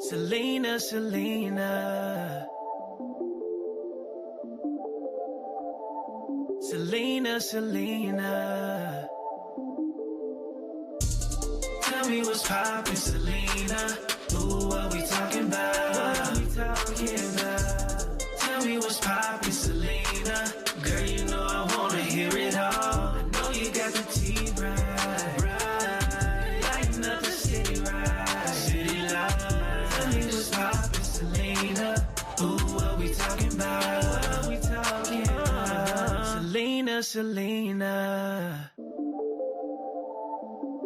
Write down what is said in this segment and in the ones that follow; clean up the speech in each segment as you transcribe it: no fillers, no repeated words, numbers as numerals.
Selena, Selena. Selena, Selena. Tell me what's poppin', Selena. Ooh, what we talking about? What we talking about? Tell me what's poppin', Selena. Girl, you know I wanna hear it all. I know you got the tea right, right. Lighten up the city right, city lights. Tell me what's poppin', Selena. Ooh, what we talking about? What we talking about? Selena, Selena.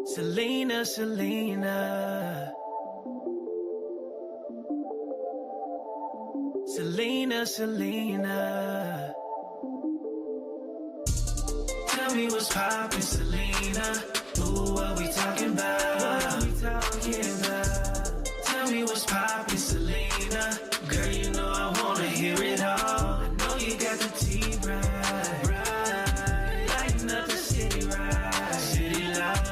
Selena, Selena. Selena, Selena. Tell me what's poppin', Selena. Ooh, what we talking about? What we talking about? Tell me what's poppin', Selena. Girl, you know I wanna hear it all. I know you got the tea right, right. Lighten up the city right, city lights.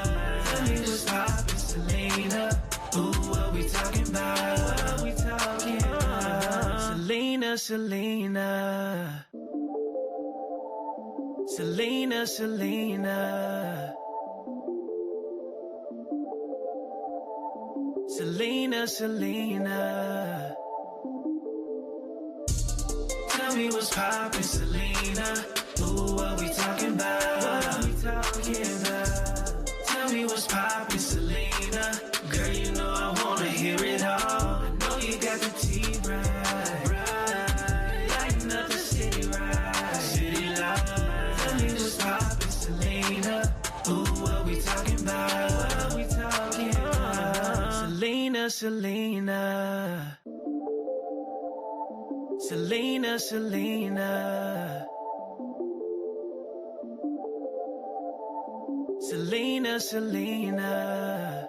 Tell me what's poppin', Selena. Ooh, what we talking about? What we talking about? Selena, Selena. Selena, Selena. Selena, Selena. Tell me what's poppin', Selena. Ooh, what we talking about? What we talking about? Tell me what's poppin', Selena. Girl, you know I wanna hear it all. I know you got the tea right, right. Lighten up the city right, city lights. Tell me what's poppin', Selena. Ooh, what we talking about? What we talking about? Selena, Selena. Selena, Selena. Selena, Selena.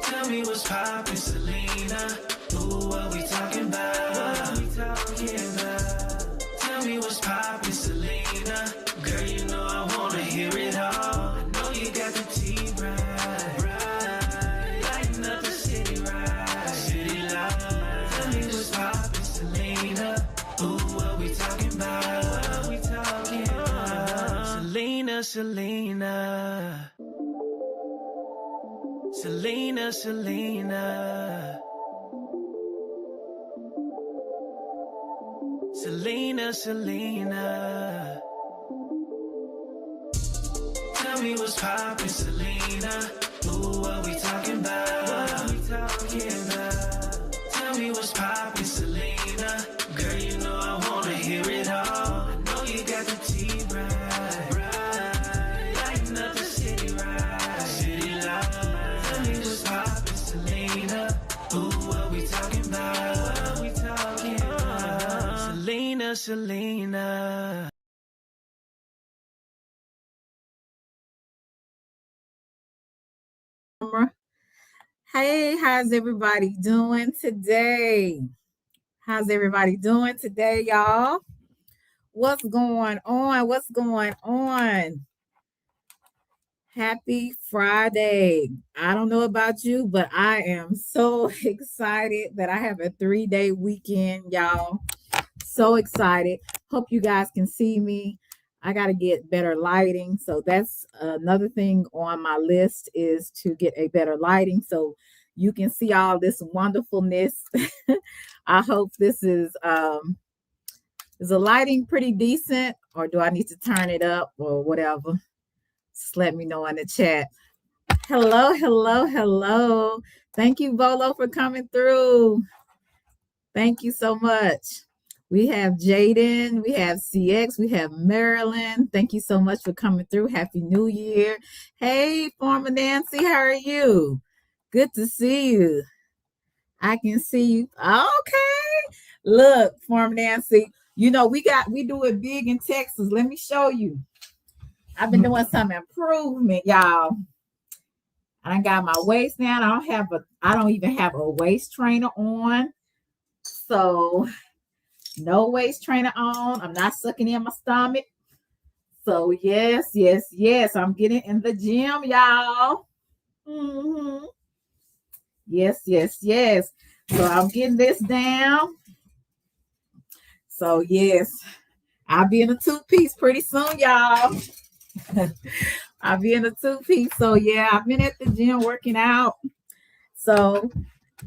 Tell me what's poppin', Selena. Ooh, what we talking about? What we talking about? Tell me what's poppin', Selena. Girl, you know I wanna hear it all. I know you got the tea right, right. Lighten up the city right, city lights. Tell me what's poppin', Selena. Ooh, what we talking about? What we talking about? Selena, Selena. Selena, Selena. Selena, Selena. Tell me what's poppin', Selena. Ooh, what we talking about? What we talking about? Tell me what's poppin', Selena. Girl, you know I wanna hear it all. I know you got the tea right, right. Lighten up the city right, city lights. Tell me what's poppin', Selena. Ooh, what we talking about? What we talking about? Selena, Selena. Hey, how's everybody doing today? How's everybody doing today, y'all? What's going on? What's going on? Happy Friday. I don't know about you, but I am so excited that I have a 3-day weekend, y'all. So excited. Hope you guys can see me. I got to get better lighting. So that's another thing on my list is to get a better lighting so you can see all this wonderfulness. I hope this is the lighting pretty decent, or do I need to turn it up or whatever? Just let me know in the chat. Hello, hello, hello. Thank you, Volo, for coming through. Thank you so much. We have Jaden, we have CX, we have Marilyn. Thank you so much for coming through. Happy New Year. Hey, Former Nancy, how are you? Good to see you. I can see you. Okay. Look, Former Nancy, you know, we do it big in Texas. Let me show you. I've been doing some improvement, y'all. I got my waist down. I don't even have a waist trainer on. So no waist trainer on. I'm not sucking in my stomach. So yes. I'm getting in the gym, y'all. Hmm. Yes, yes, yes. So I'm getting this down. So yes, I'll be in a two-piece pretty soon, y'all. I'll be in a two-piece. So yeah, I've been at the gym working out. So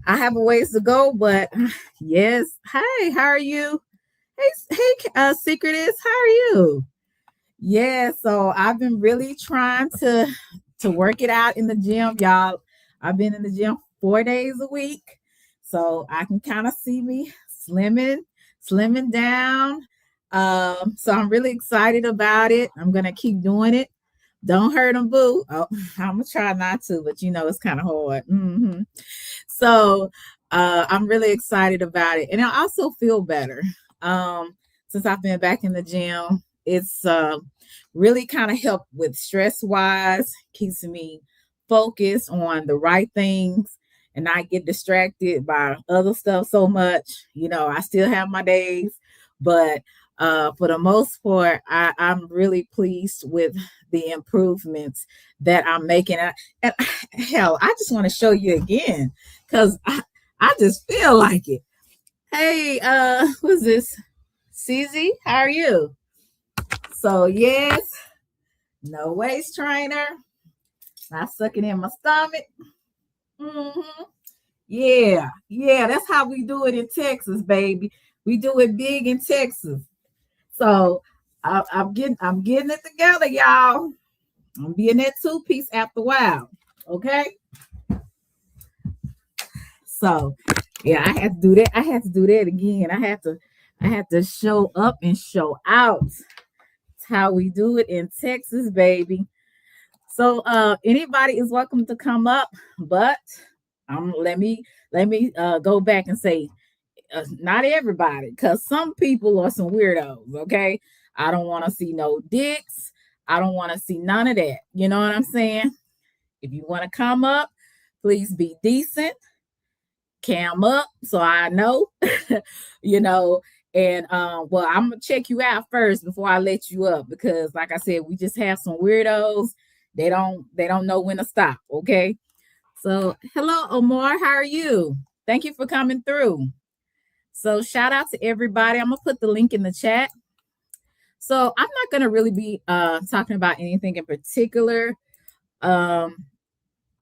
I have a ways to go, but yes. Hey, how are you? Hey, Secretist, how are you? Yeah, so I've been really trying to work it out in the gym, y'all. I've been in the gym 4 days a week, so I can kind of see me slimming down. So I'm really excited about it. I'm gonna keep doing it. Don't hurt them, boo. Oh, I'm gonna try not to, but it's kind of hard. So I'm really excited about it, and I also feel better since I've been back in the gym. It's really kind of helped with stress wise, keeps me focused on the right things and not get distracted by other stuff so much. I still have my days, but for the most part, I'm really pleased with the improvements that I'm making. And hell, I just want to show you again because I just feel like it. Hey, who's this? CZ, how are you? So yes, no waist trainer, not sucking in my stomach. Hmm. Yeah, yeah, that's how we do it in Texas, baby. We do it big in Texas. So I'm getting it together, y'all. I'm being that two-piece after a while. Okay. So yeah, I had to do that. I had to do that again. I had to show up and show out. It's how we do it in Texas, baby. So anybody is welcome to come up, but let me go back and say not everybody, because some people are some weirdos. Okay, I don't want to see no dicks. I don't want to see none of that. You know what I'm saying? If you want to come up, please be decent, cam up so I know, you know. And well, I'm gonna check you out first before I let you up, because like I said, we just have some weirdos. They don't know when to stop. Okay. So hello, Omar, how are you? Thank you for coming through. So shout out to everybody. I'm gonna put the link in the chat. So I'm not gonna really be talking about anything in particular. um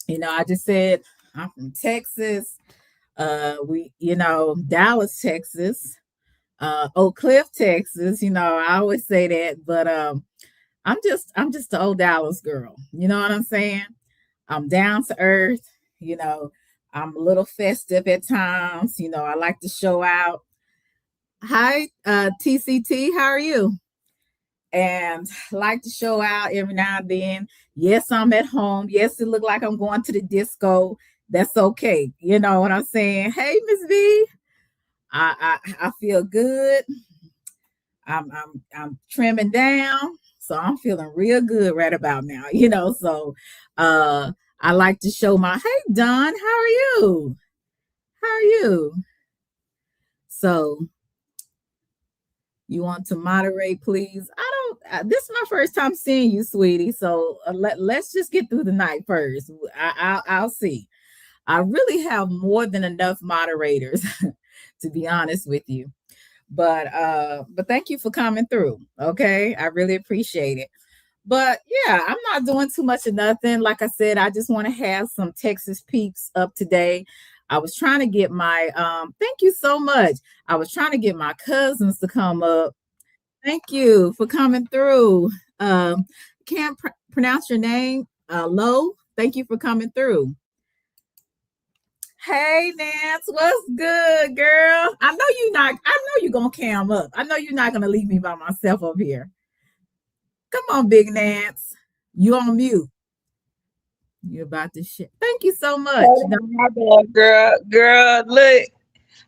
I just said I'm from Texas. We, Dallas, Texas, Oak Cliff, Texas. I always say that, but I'm just the old Dallas girl. You know what I'm saying? I'm down to earth. You know, I'm a little festive at times. I like to show out. Hi, TCT, how are you? And like to show out every now and then. Yes, I'm at home. Yes, it look like I'm going to the disco. That's okay. You know what I'm saying? Hey, Miss V, I feel good. I'm trimming down, so I'm feeling real good right about now. So uh, I like to show my. Hey, Don, how are you? How are you? So you want to moderate, please? I don't. This is my first time seeing you, sweetie. So let's just get through the night first. I'll see. I really have more than enough moderators, to be honest with you. But thank you for coming through. Okay, I really appreciate it. But yeah, I'm not doing too much of nothing. Like I said, I just want to have some Texas peeps up today. I was trying to get my thank you so much. I was trying to get my cousins to come up. Thank you for coming through. Can't pronounce your name. Lo, thank you for coming through. Hey Nance, what's good, girl? I know you not. I know you gonna cam up. I know you're not gonna leave me by myself up here. Come on, Big Nance. You on mute. You about to shit. Thank you so much. Hold on, my bad, girl, look,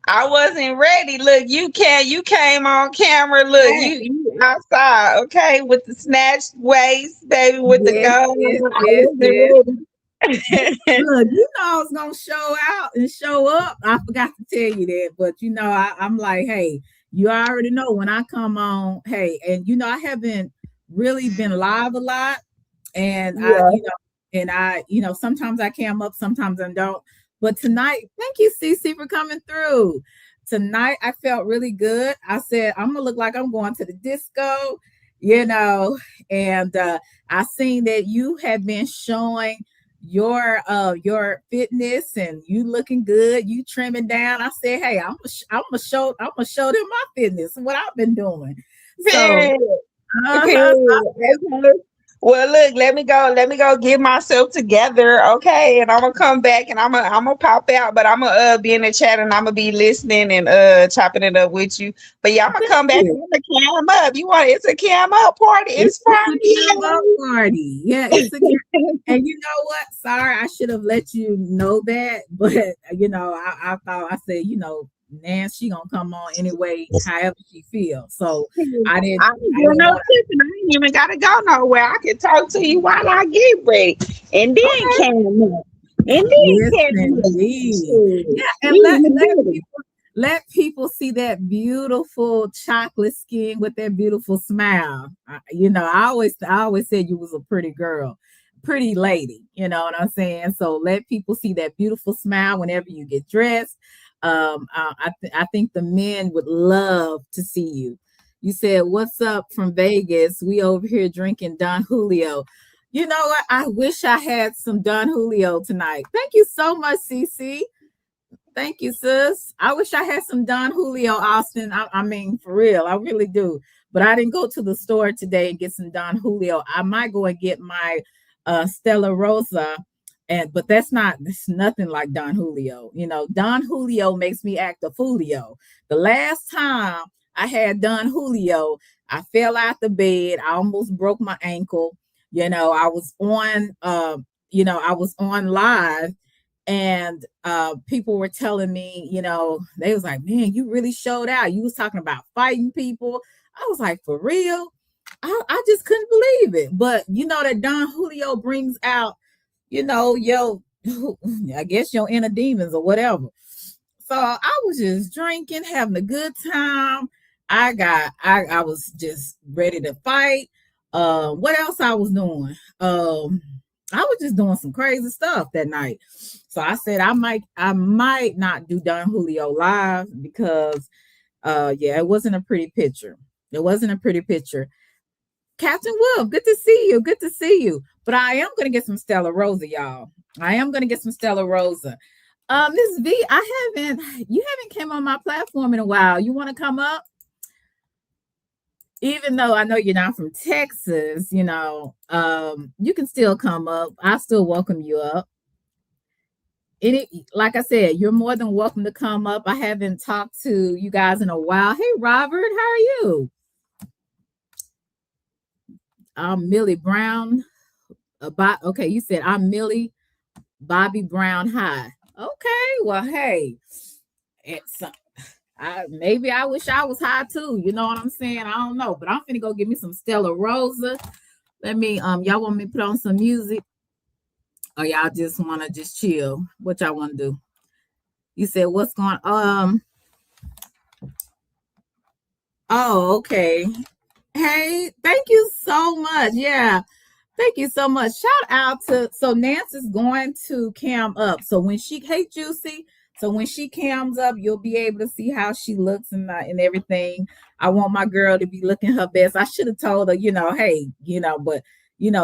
I wasn't ready. Look, you came on camera. Look, Hey, you outside, okay, with the snatched waist, baby, with the yes, gun. yes, I yes, yes. wasn't ready. Look, I was gonna show out and show up. I forgot to tell you that, but I'm like, hey, you already know when I come on. Hey, and I haven't really been live a lot, and I, Yeah. And I, sometimes I cam up, sometimes I don't. But tonight, thank you, Cece, for coming through. Tonight, I felt really good. I said, I'm gonna look like I'm going to the disco, you know. And I seen that you have been showing your fitness and you looking good, you trimming down. I said, hey, I'm gonna show them my fitness, what I've been doing. So, Period. uh-huh. Period. Okay. Well, look, let me go get myself together, okay? And I'm gonna come back and I'm gonna pop out, but I'm gonna be in the chat and I'm gonna be listening and chopping it up with you. But yeah, I'm gonna Thank come back you. and I'm gonna cam up. You want it's a cam up party? It's It's a camp out Friday. party. Yeah, it's a camp. And you know what? Sorry, I should have let you know that, but I thought I said, Nan, she gonna come on anyway, however she feels. So I didn't, I ain't I doing didn't no want tipping. I ain't even gotta go nowhere. I can talk to you while I get ready, and to. then Okay, cam up, and then yes, cam up. indeed. Shit. Yeah, and let Even let better. people see that beautiful chocolate skin with that beautiful smile. I always said you was a pretty girl, pretty lady. You know what I'm saying? So let people see that beautiful smile whenever you get dressed. I think the men would love to see you. You said, "What's up from Vegas? We over here drinking Don Julio." You know what? I wish I had some Don Julio tonight. Thank you so much, CC. Thank you, sis. I wish I had some Don Julio, Austin. I mean, for real, I really do. But I didn't go to the store today and get some Don Julio. I might go and get my Stella Rosa, but that's nothing like Don Julio. Don Julio makes me act a foolio. The last time I had Don Julio, I fell out the bed. I almost broke my ankle. I was on live and people were telling me, they was like, man, you really showed out. You was talking about fighting people. I was like, for real? I just couldn't believe it. But that Don Julio brings out, yo, I guess your inner demons or whatever. So I was just drinking, having a good time. I was just ready to fight. What else I was doing? I was just doing some crazy stuff that night. So I said I might not do Don Julio live because yeah, it wasn't a pretty picture. It wasn't a pretty picture. Captain Wolf, good to see you. Good to see you. But I am gonna get some Stella Rosa, y'all. I am gonna get some Stella Rosa. Miss V, you haven't came on my platform in a while. You want to come up? Even though I know you're not from Texas, you can still come up. I still welcome you up. Like I said, you're more than welcome to come up. I haven't talked to you guys in a while. Hey, Robert, how are you? I'm Millie Brown. Okay, you said I'm Millie Bobby Brown High. Okay, well, hey, it's maybe I wish I was high too. You know what I'm saying? I don't know, but I'm finna go get me some Stella Rosa. Let me y'all want me to put on some music, or y'all just want to just chill? What y'all want to do? You said what's going? Oh, okay. Hey, thank you so much. Yeah, thank you so much. Shout out to Nancy's going to cam up. So when she hey Juicy, so when she cams up, you'll be able to see how she looks and everything. I want my girl to be looking her best. I should have told her, hey, but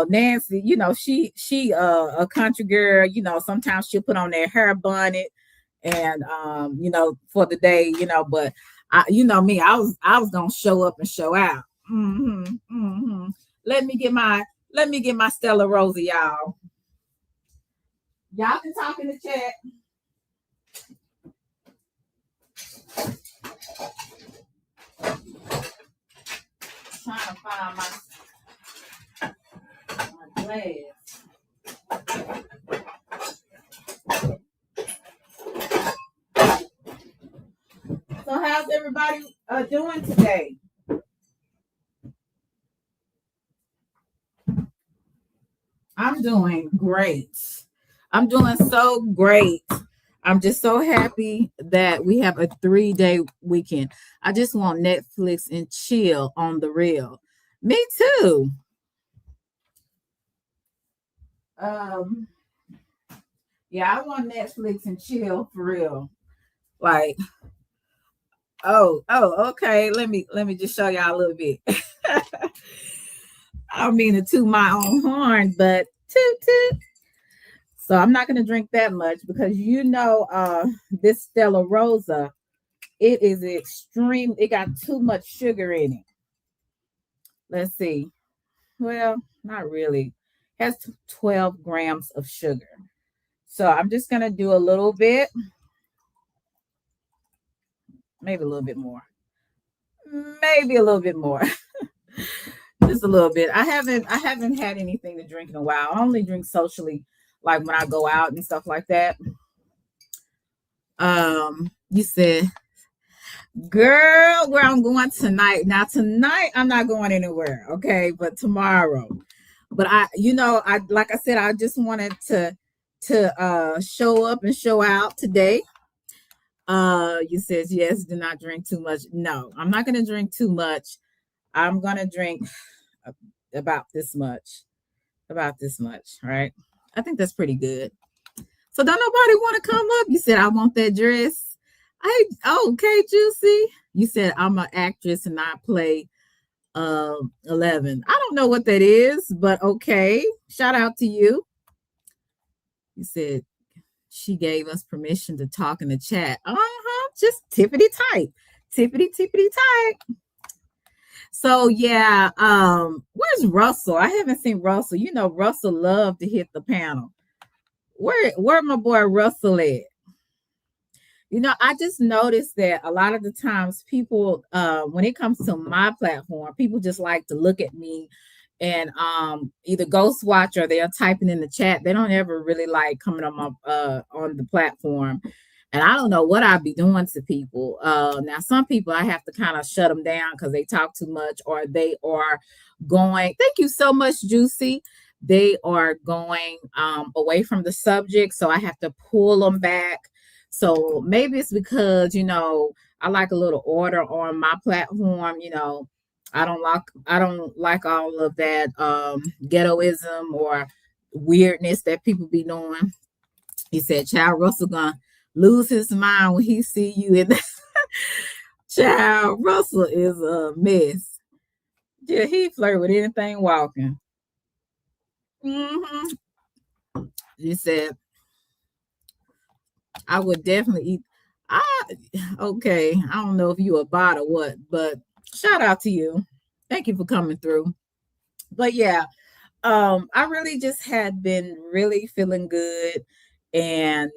Nancy, she a country girl. Sometimes she'll put on that hair bonnet and for the day, but me, I was gonna show up and show out. Let me get my Stella Rosa, y'all. Y'all can talk in the chat. Trying to find my glass. So how's everybody doing today? I'm doing great. I'm doing so great. I'm just so happy that we have a 3-day weekend. I just want Netflix and chill on the real. Me too. Um, yeah, I want Netflix and chill for real. Like, okay. Let me just show y'all a little bit. I don't mean to toot my own horn, but toot toot. So I'm not gonna drink that much because this Stella Rosa, it is extreme. It got too much sugar in it. Let's see. Well, not really. It has 12 grams of sugar. So I'm just gonna do a little bit, maybe a little bit more, maybe a little bit more, just a little bit. I haven't had anything to drink in a while. I only drink socially, like when I go out and stuff like that. You said, girl, where I'm going tonight. Now tonight I'm not going anywhere, okay, but tomorrow. But I like I said, I just wanted to show up and show out today. You says yes, do not drink too much. No, I'm not gonna drink too much. I'm gonna drink about this much. About this much, right? I think that's pretty good. So don't nobody want to come up. You said I want that dress. Okay, Juicy. You said I'm an actress and I play 11. I don't know what that is, but okay. Shout out to you. You said she gave us permission to talk in the chat. Just tippity tight. Tippity tight. So yeah, where's Russell? I haven't seen Russell. You know, Russell loved to hit the panel. Where my boy Russell at? You know, I just noticed that a lot of the times people, when it comes to my platform, people just like to look at me and either ghost watch or they are typing in the chat. They don't ever really like coming on my on the platform. And I don't know what I'd be doing to people. Now, some people I have to kind of shut them down because they talk too much or they are going. Thank you so much, Juicy. They are going away from the subject. So I have to pull them back. So maybe it's because, I like a little order on my platform. I don't like all of that ghettoism or weirdness that people be doing. He said, Child Russell gonna lose his mind when he see you in the Child Russell is a mess. Yeah, he flirt with anything walking. He said, I would definitely eat. Okay, I don't know if you a bot or what, but shout out to you. Thank you for coming through. But yeah, I really just had been really feeling good, and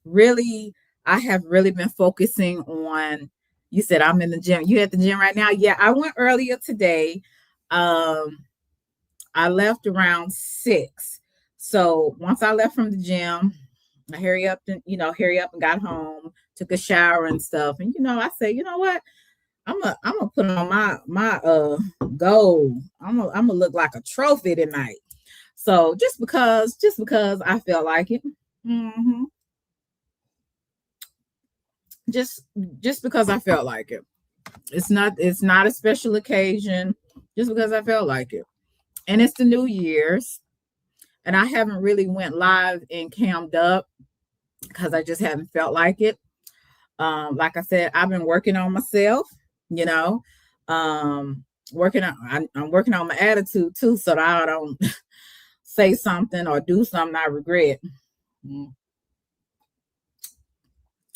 really, I have really been focusing on. You said I'm in the gym. You at the gym right now? Yeah, I went earlier today. I left around 6. So once I left from the gym, I hurry up and got home, took a shower and stuff. And I said, you know what? I'm gonna put on my gold. I'm gonna look like a trophy tonight. So just because I felt like it. Just because I felt like it. It's not a special occasion, just because I felt like it. And it's the New Year's. And I haven't really went live and cammed up because I just haven't felt like it. Like I said, I've been working on myself, I'm working on my attitude too, so that I don't say something or do something I regret.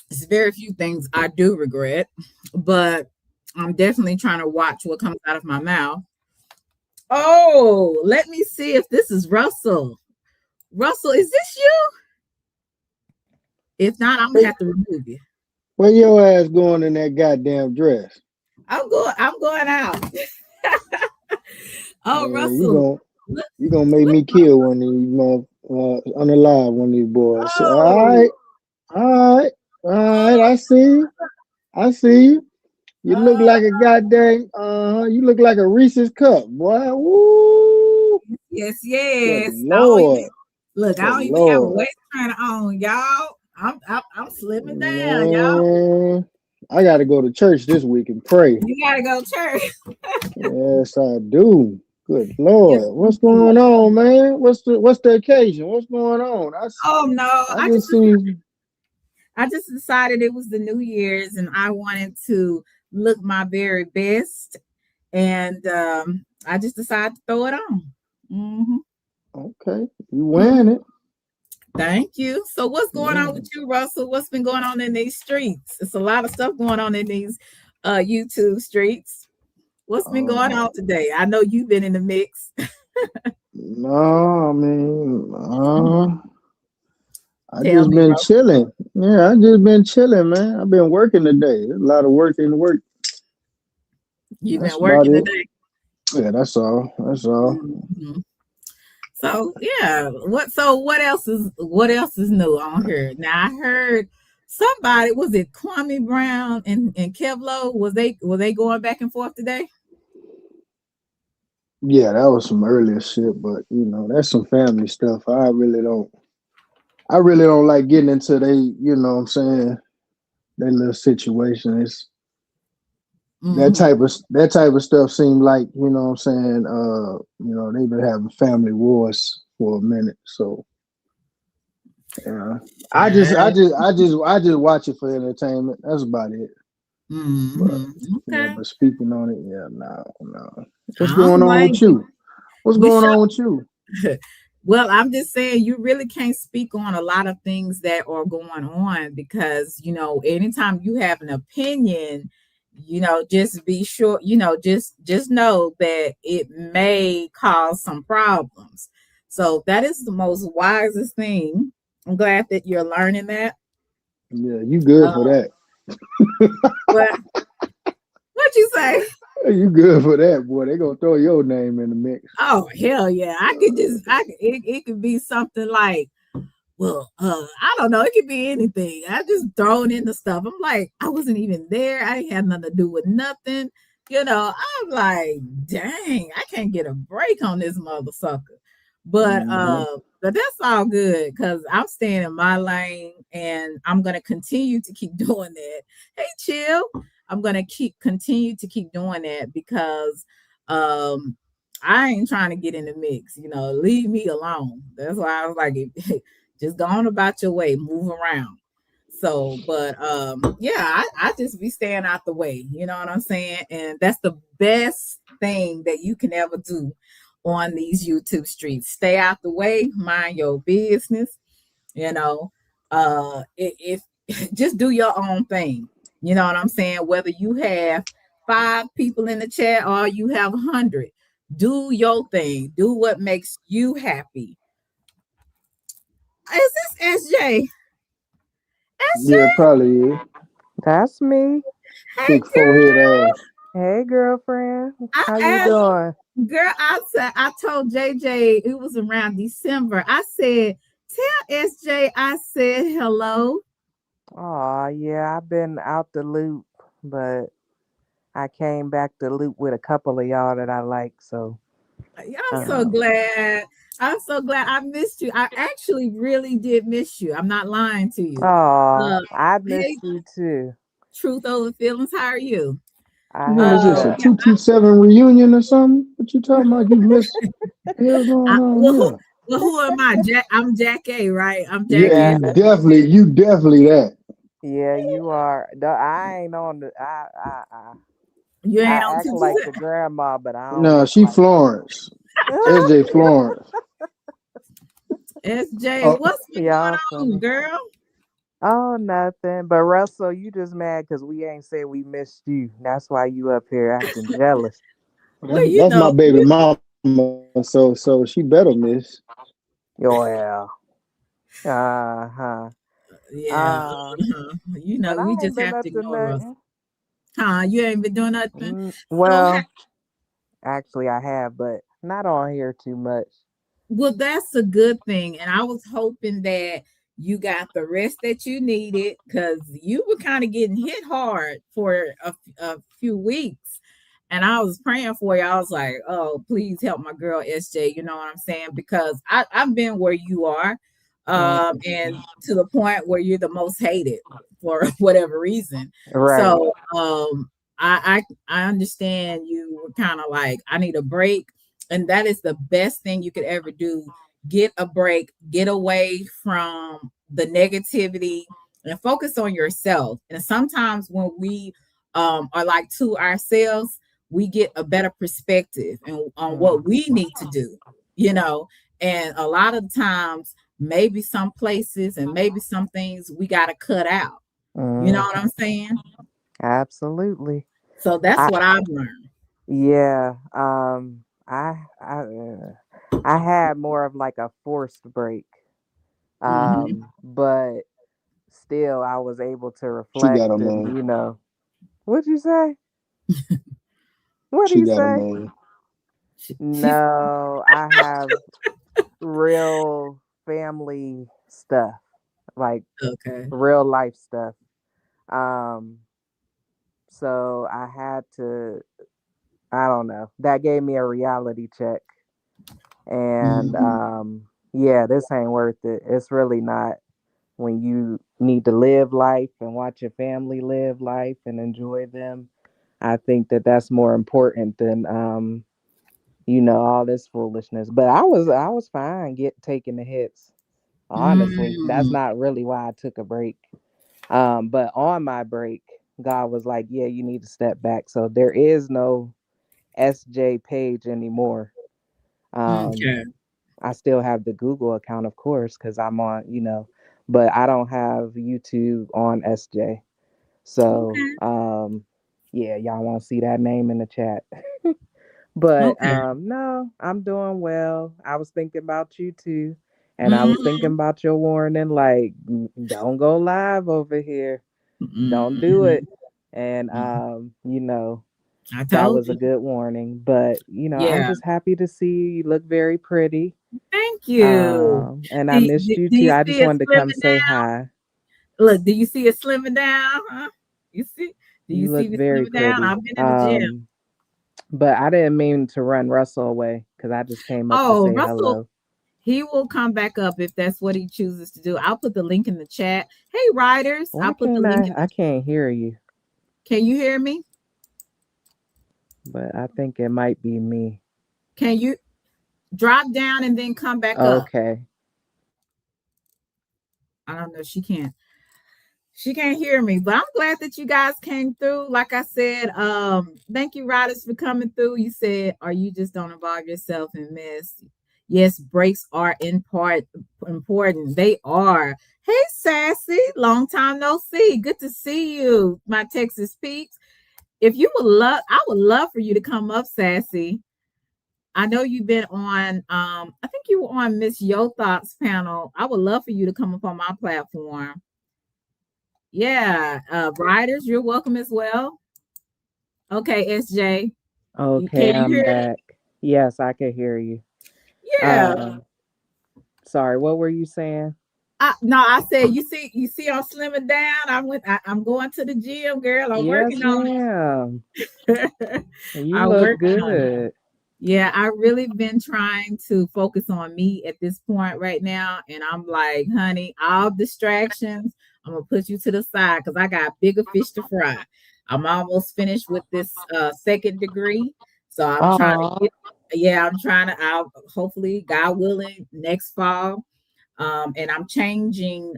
It's very few things I do regret, but I'm definitely trying to watch what comes out of my mouth. Oh, let me see if this is Russell. Russell, is this you? If not, I'm gonna have to remove you. Where your ass going in that goddamn dress? I'm going out. Oh, Russell. You gonna make me kill one of these unalive one of these boys. Oh. All right. I see you. You look like a goddamn you look like a Reese's cup, boy. Woo. Yes. Good Lord. Look, I don't even have a waist trainer on, y'all. I'm slipping down, y'all. I gotta go to church this week and pray. You gotta go to church. Yes, I do. Good Yes, Lord, what's indeed. going on, man? What's the occasion? What's going on? Oh no, I just see. I just decided it was the New Year's and I wanted to look my very best, and I just decided to throw it on. Hmm. Okay, you Hmm. wearing it? Thank you. So, what's going on Yeah. with you, Russell? What's been going on in these streets? It's a lot of stuff going on in these YouTube streets. What's been going Uh, on today? I know you've been in the mix. no, I mean, I Tell just me, been Russell. chilling. Yeah, I just been chilling, man. I've been working today. There's a lot of work in work. You've That's been about working it. today. Yeah, that's all. That's all. Mhm. So yeah, what else is new on here? Now I heard somebody, was it Kwame Brown and Kevlo? Was they going back and forth today? Yeah, that was some earlier shit, but that's some family stuff. I really don't like getting into what I'm saying, that little situation. It's Mm-hmm. that type of stuff seemed like, what I'm saying, they've been having family wars for a minute. So yeah. I just watch it for entertainment. That's about it. But Mm-hmm. yeah, Okay. but speaking on it, yeah, no, no. What's I going don't on blame with you. you? What's You going sure? on with you? Well, I'm just saying you really can't speak on a lot of things that are going on because, anytime you have an opinion, just be sure, just know that it may cause some problems. So that is the most wisest thing. I'm glad that you're learning that. Yeah, you good Uh, for that. what what you say? You good for that, boy. They gonna throw your name in the mix. Oh hell yeah! It could be something like, well, I don't know. It could be anything. I just thrown into stuff. I'm like, I wasn't even there. I didn't have nothing to do with nothing. I'm like, dang, I can't get a break on this mother sucker. But Hmm. but that's all good because I'm staying in my lane and I'm gonna continue to keep doing that. Hey, chill. I'm gonna continue to keep doing that because um I ain't trying to get in the mix. Leave me alone. That's why I was like, just go on about your way, move around. So, but yeah, I just be staying out the way. You know what I'm saying? And that's the best thing that you can ever do on these YouTube streets. Stay out the way, mind your business. You know, if just do your own thing. You know what I'm saying? Whether you have 5 people in the chat or you have 100, do your thing. Do what makes you happy. Is this SJ? Yeah, SJ? probably is. That's me. Hey Big forehead girl. ass. Hey, girlfriend. I How you asked doing? girl, I told JJ it was around December. I said, tell SJ I said hello. Oh, yeah, I've been out the loop, but I came back to loop with a couple of y'all that I like. So, I'm so um, glad. I'm so glad I missed you. I actually really did miss you. I'm not lying to you. oh, Uh, I hey, missed you too. truth over feelings. How are you? I What is had this? A a, Yeah. 227 reunion or something? What you talking about? You miss? Hell going on Well, who, here? well, who am I? I'm Jack A, right? I'm Jack Yeah, A. yeah, you definitely that. yeah, you are. I ain't on the, You ain't I on act two. like the grandma, but I don't No, look she like Florence. her. SJ Florence. SJ, Oh, what's been going Y'all on, funny. girl? Oh, nothing. But Russell, you just mad because we ain't said we missed you. That's why you up here acting jealous. Well, that's my baby mama. So she better miss. Well, uh-huh. yeah, Uh, but we I ain't just been have to up to ignore us. nothing. Huh? You ain't been doing nothing. So, Well, actually, I have, but not on here too much. well, that's a good thing. And I was hoping that you got the rest that you needed because you were kind of getting hit hard for a few weeks. And I was praying for you. I was like, oh, please help my girl SJ. You know what I'm saying? Because I've been where you are, Mm, and to the point where you're the most hated for whatever reason. right. So I understand you were kind of like, I need a break. And that is the best thing you could ever do. Get a break, get away from the negativity and focus on yourself. And sometimes when we are like to ourselves, we get a better perspective and on what we Mhm. need to do, you know. And a lot of times, maybe some places and maybe some things we got to cut out. You know what Mhm. I'm saying? Absolutely. So that's I what I've learned. Yeah. I had more of like a forced break. Hmm. But still I was able to She got reflect a and man. what'd you say? What do She you got a say? man. She's No, I have real family stuff, like okay. real life stuff. Um, so I had to, I don't know, that gave me a reality check. And Hmm. yeah, this ain't worth it. It's really not when you need to live life and watch your family live life and enjoy them. I think that that's more important than all this foolishness. But I was fine get taking the hits. Honestly, that's Mm. not really why I took a break. But on my break, God was like, "Yeah, you need to step back." So there is no SJ page anymore. Um, Okay. I still have the Google account, of course, because I'm on, but I don't have YouTube on SJ. So, Okay. yeah, y'all won't see that name in the chat. But Okay. no, I'm doing well. I was thinking about you too. And I was thinking Mhm. about your warning, like, don't go live over here. Don't do Mhm. it. And Mhm. I that told was a you. good warning. But I'm Yeah. just happy to see you. You look very pretty. Thank you. And Do, I do, missed you do too. you I see just it wanted to come slimming say down? hi. Look, do you see it slimming down? Huh? You see? Do you You see look me very slimming down? pretty. I've been in the gym. But I didn't mean to run Russell away because I just came up to Oh, say Russell, hello. he will come back up if that's what he chooses to do. I'll put the link in the chat. Hey, riders, I'll Why put the can't link I? in I the. can't hear you, Can you hear me? but I think it might be me. Can you drop down and then come back up? Okay. I don't know. She can't hear me, but I'm glad that you guys came through. Like I said, thank you, riders, for coming through. You said, or you just don't involve yourself in mess. Yes, breaks are in part important. They are. Hey, Sassy, long time no see. Good to see you, my Texas peeps. If you would love, I would love for you to come up, Sassy. I know you've been on, I think you were on Miss Yo Thoughts panel. I would love for you to come up on my platform. Yeah, riders, you're welcome as well. Okay, SJ, Okay, can you I'm hear me? back. Yes, I can hear you. Yeah. Um, Sorry, what were you saying? No, I said you see I'm slimming down. I'm going to the gym, girl. I'm Yes, working on ma'am. it. You I'm look working on it. good. Yeah, I really been trying to focus on me at this point right now. And I'm like, honey, all distractions, I'm gonna put you to the side because I got bigger fish to fry. I'm almost finished with this second degree. So I'm trying to Oh, get, yeah, I'm trying to I'll hopefully, God willing, next fall. And I'm changing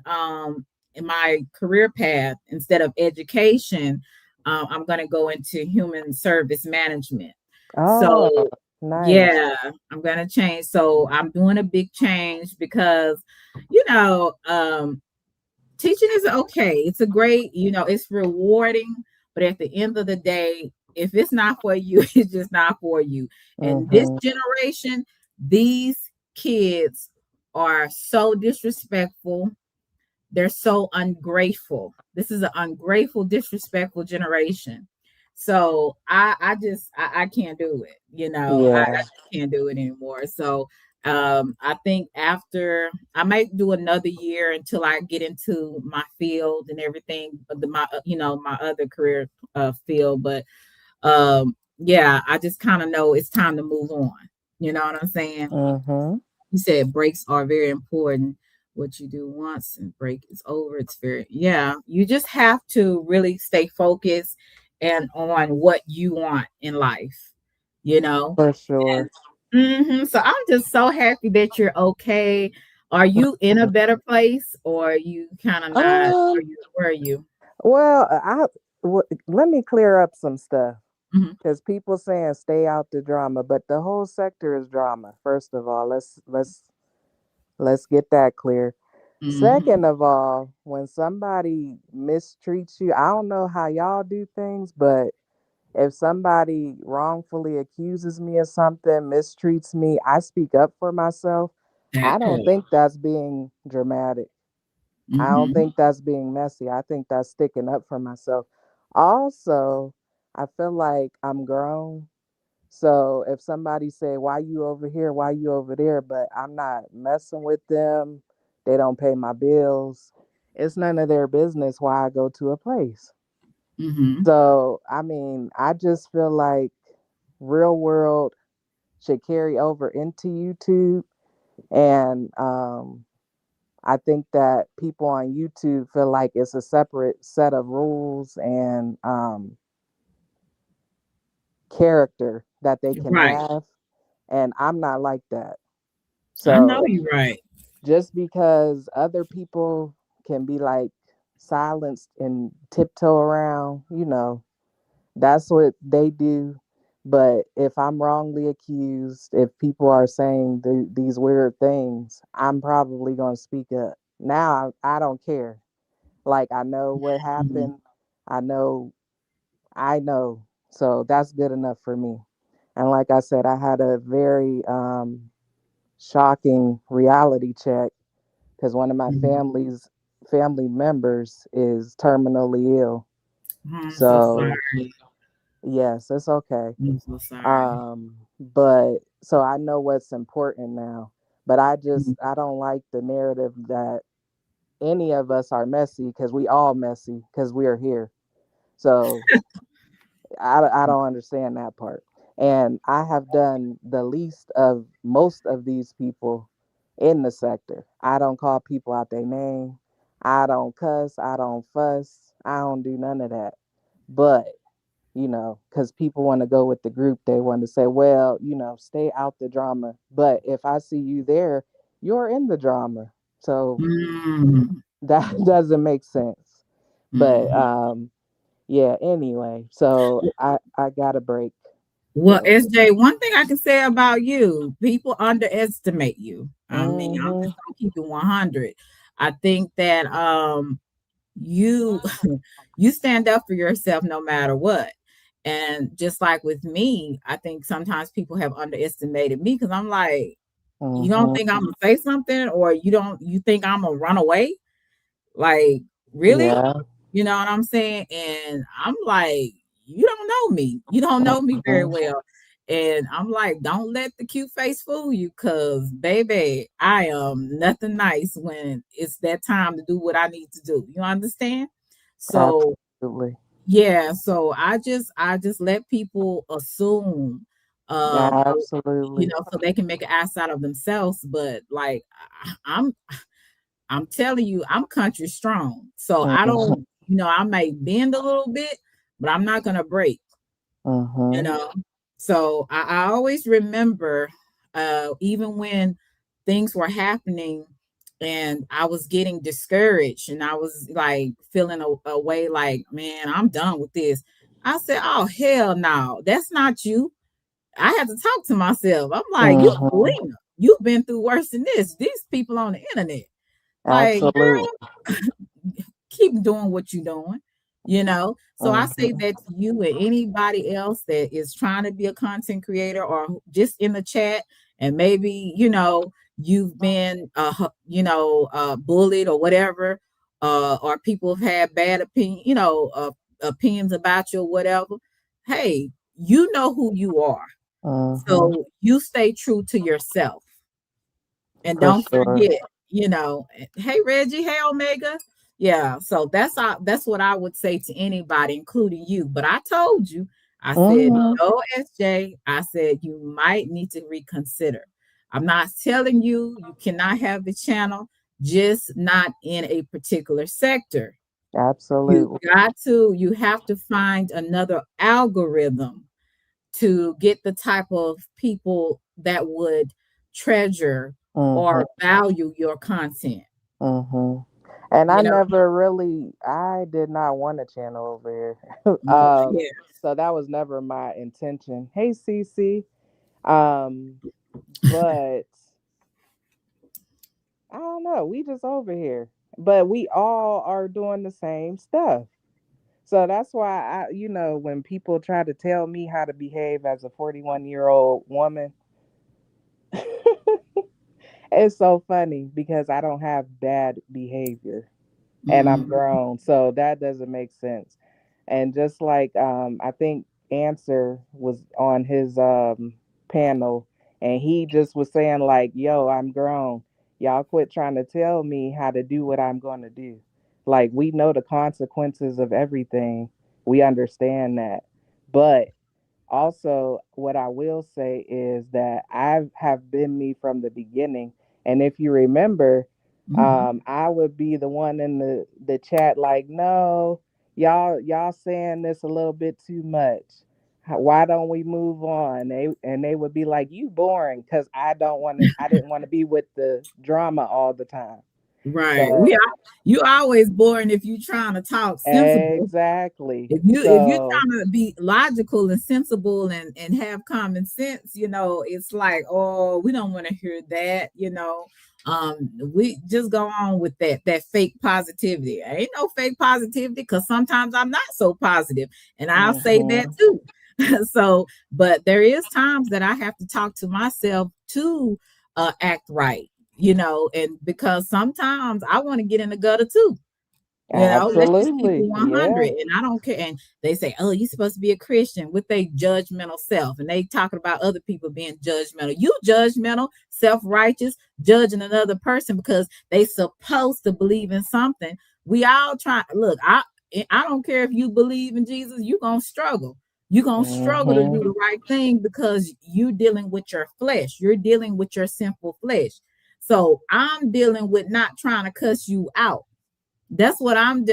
in my career path instead of education. I'm gonna go into human service management. oh, So nice. yeah, I'm gonna change. So I'm doing a big change because, you know, teaching is okay. It's a great, it's rewarding, but at the end of the day, if it's not for you, it's just not for you. And this Mm-hmm. generation, these kids are so disrespectful, they're so ungrateful. This is an ungrateful, disrespectful generation. So I can't do it. I Yeah, just can't do it anymore. So I think after I might do another year until I get into my field and everything, my my other career field. But yeah, I just kind of know it's time to move on. You know what I'm saying? mm-hmm. You said breaks are very important. What you do once and break is over. It's very, yeah. You just have to really stay focused and on what you want in life, you know. For And sure. So I'm just so happy that you're okay. Are you in a better place, or are you kind of not? Are Um, you? Where are you? well, let me clear up some stuff Hmm. because people saying stay out the drama, but the whole sector is drama. First of all, let's get that clear. Hmm. Second of all, when somebody mistreats you, I don't know how y'all do things, but if somebody wrongfully accuses me of something, mistreats me, I speak up for myself. I That don't part. think that's being dramatic. I don't Hmm. think that's being messy. I think that's sticking up for myself. Also, I feel like I'm grown. So if somebody say, "Why you over here? Why you over there?" but I'm not messing with them, they don't pay my bills. It's none of their business why I go to a place. Hmm. So, I mean, I just feel like real world should carry over into YouTube. And I think that people on YouTube feel like it's a separate set of rules and character that they can Right. have. And I'm not like that. I know So you're right. just because other people can be like silenced and tiptoe around, that's what they do. But if I'm wrongly accused, if people are saying these weird things, I'm probably going to speak up. Now I don't care. Like I know what Mhm. happened. I know, I know. So that's good enough for me. And like I said, I had a very shocking reality check because one of my Mhm. family members is terminally ill. I'm so So sorry. yes, it's okay. I'm so sorry. But so I know what's important now. But Mhm. I don't like the narrative that any of us are messy because we all messy because we are here. So I don't understand that part. And I have done the least of most of these people in the sector. I don't call people out their name. I don't cuss. I don't fuss. I don't do none of that. But, because people want to go with the group, they want to say, well, stay out the drama. But if I see you there, you're in the drama. So Mhm. that doesn't make sense. But Mhm. yeah, anyway, so I got a break. Well, So SJ, one thing I can say about you, people underestimate you. I mean, I'm mhm just gonna keep it 100. I think that you you stand up for yourself no matter what. And just like with me, I think sometimes people have underestimated me because I'm like, you don't mhm think I'm gonna say something, or you think I'm gonna run away? Like, really? yeah You know what I'm saying? And I'm like, you don't know me. You don't know me very mhm well. And I'm like, don't let the cute face fool you, because baby, I am nothing nice when it's that time to do what I need to do. You understand? So absolutely yeah, so I just let people assume, absolutely so they can make an ass out of themselves. But like, I'm telling you, I'm country strong. So I mhm don't, I may bend a little bit, but I'm not gonna break, you mhm know. So I always remember, even when things were happening and I was getting discouraged and I was like feeling a way like, man, I'm done with this. I said, oh hell no, that's not you. I had to talk to myself. I'm like, you mhm Selena, you've been through worse than this. These people on the internet. Like, absolutely keep doing what you're doing. So I say mhm that to you and anybody else that is trying to be a content creator, or just in the chat, and maybe you've been bullied or whatever, or people have had bad opinions about you or whatever. Hey, you know who you are, mhm so you stay true to yourself. And for don't sure forget, hey Reggie, hey Omega. Yeah, so that's what I would say to anybody, including you. But I told you, I said, mhm no, SJ, I said you might need to reconsider. I'm not telling you you cannot have the channel, just not in a particular sector. absolutely You have to find another algorithm to get the type of people that would treasure Mm-hmm. or value your content. Mm-hmm. And I You know, never really, I did not want a channel over here. yeah. So that was never my intention. Hey, Cece. Um, but I don't know. We just over here, but we all are doing the same stuff. So that's why when people try to tell me how to behave as a 41-year-old woman, it's so funny because I don't have bad behavior and I'm Mm, grown. So that doesn't make sense. And just like I think Answer was on his panel and he just was saying like, "Yo, I'm grown. Y'all quit trying to tell me how to do what I'm going to do." Like we know the consequences of everything. We understand that. But also, what I will say is that I have been me from the beginning. And if you remember, mhm. I would be the one in the chat like, no, y'all saying this a little bit too much. Why don't we move on? They would be like, you boring, because I didn't want to be with the drama all the time. Right. So You always boring if you trying to talk sensible. exactly. If you're So trying to be logical and sensible and have common sense, it's like, oh, we don't want to hear that. We just go on with that fake positivity. Ain't no fake positivity because sometimes I'm not so positive, and I'll say that mhm, too. So, but there is times that I have to talk to myself to act right, and because sometimes I want to get in the gutter too. Let's just keep it absolutely. 100. Yeah. And I don't care. And they say, oh, you're supposed to be a Christian with a judgmental self. And they talking about other people being judgmental. You judgmental, self-righteous, judging another person because they supposed to believe in something. We all try. Look, I don't care if you believe in Jesus, you're going to struggle. You're going to struggle to do Mhm. the right thing because you're dealing with your flesh. You're dealing with your sinful flesh. So I'm dealing with not trying to cuss you out. That's what I'm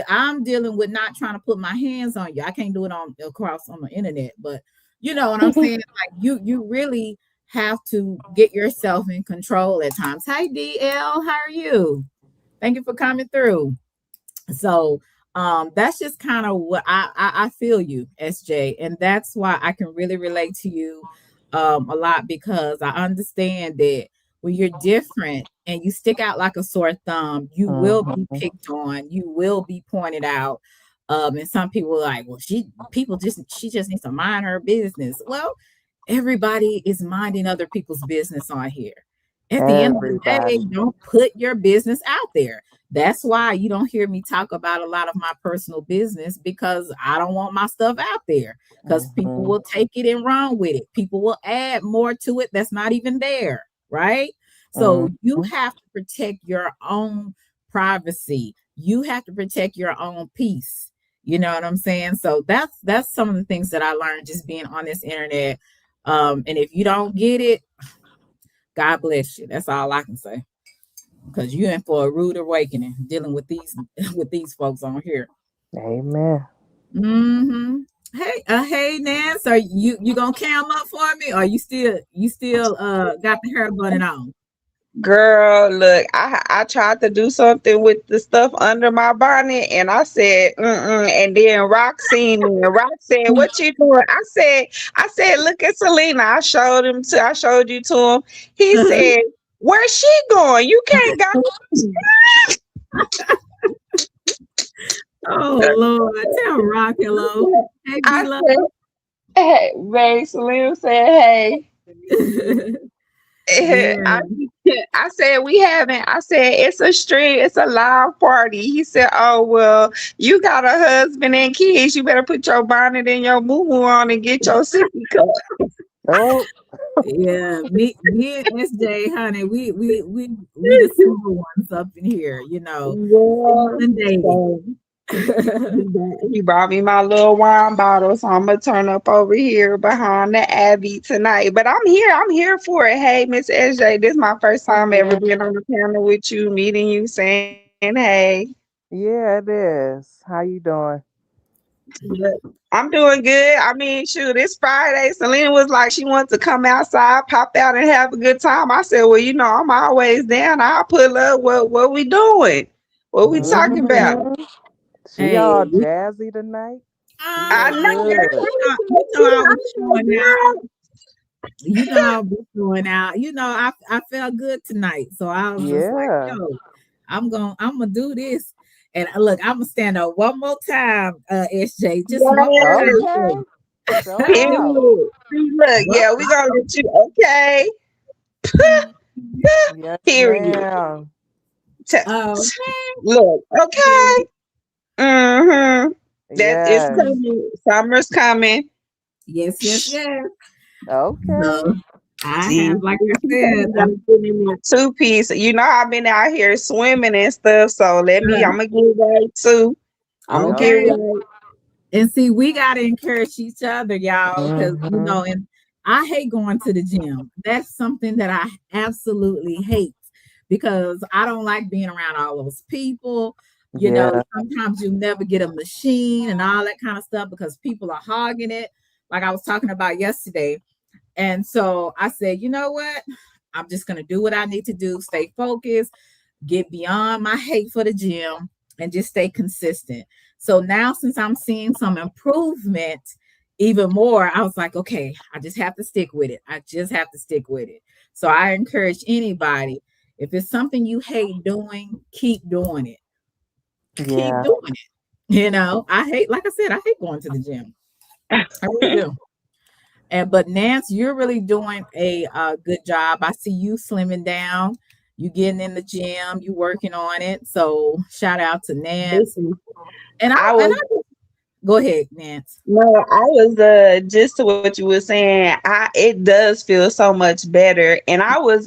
dealing with, not trying to put my hands on you. I can't do it on across on the internet, but you know what I'm saying? Like you really have to get yourself in control at times. Hey DL, how are you? Thank you for coming through. So that's just kind of what I feel you, SJ, and that's why I can really relate to you a lot, because I understand that when you're different and you stick out like a sore thumb, you will be Mhm. picked on, you will be pointed out. And some people are like, well, she just needs to mind her business. Well, everybody is minding other people's business on here. At the end of the day, Everybody. don't put your business out there. That's why you don't hear me talk about a lot of my personal business, because I don't want my stuff out there, because people Mhm. will take it and run with it. People will add more to it that's not even there, right? So you Mhm. have to protect your own privacy. You have to protect your own peace. You know what I'm saying? So that's some of the things that I learned just being on this internet. And if you don't get it, God bless you. That's all I can say, because you're in for a rude awakening dealing with these with these folks on here. Amen. Mm-hmm. Hey, Nance, are you gonna cam up for me, or you still got the hair bunning on? Girl, look, I tried to do something with the stuff under my bonnet, and I said, mm-mm. And then Rock seen me, and Rock said, "What you doing?" I said, "Look at Selena." I showed you to him. He said, "Where's she going? You can't Oh go." Lord, tell Rock hello. Hey, I B love. said, "Hey, babe." Selena said, "Hey." Yeah. I I said we haven't. I said it's a stream. It's a live party. He said, "Oh well, you got a husband and kids. You better put your bonnet and your moo on and get your sippy cup." Oh. Yeah, me and SJ, honey, we the single ones up in here, single Yeah. and dating. So he brought me my little wine bottle, so I'm gonna turn up over here behind the Abbey tonight. But I'm here. I'm here for it. Hey, Miss SJ, this is my first time ever being on the panel with you, meeting you, saying hey. Yeah, it is. How you doing? Yeah. I'm doing good. I mean, shoot, it's Friday. Selena was like, she wants to come outside, pop out, and have a good time. I said, well, I'm always down. I'll pull up. What we doing? What we Well, talking look, about? Hmm. She hey, all we, jazzy tonight. She I look know, good. you know, I was showing out. girl. You know, I'll be showing out. You know, I felt good tonight, so I was just like, Yeah. yo, I'm gonna do this. And look, I'm gonna stand up one more time, SJ, just one more Yes. time for Okay. you. Show out. Period. See, look, One- yeah, we gonna let you. Okay. Yes, Period. ma'am. T- Okay. Look, okay. Mm-hmm. That is Yes. coming. Summer's coming. Yes, yes, yes. Okay. So I See, have, like I said, I'm gonna put in my two piece. I've been out here swimming and stuff. So I'm gonna get right too. I'm gonna get okay. Okay. right. And see, we gotta encourage each other, y'all, because Hmm. and I hate going to the gym. That's something that I absolutely hate because I don't like being around all those people. Yeah. Sometimes you never get a machine and all that kind of stuff because people are hogging it, like I was talking about yesterday. And so I said, you know what? I'm just gonna do what I need to do, stay focused, get beyond my hate for the gym, and just stay consistent. So now, since I'm seeing some improvement even more, I was like, okay, I just have to stick with it. I just have to stick with it. So I encourage anybody, if it's something you hate doing, keep doing it. Keep Yeah. doing it. I hate, like I said, I hate going to the gym. I really do. And but Nance, you're really doing a good job. I see you slimming down. You getting in the gym. You working on it. So shout out to Nance. Listen, And I I was go ahead, Nance. No, I was just to what you were saying. It does feel so much better, and I was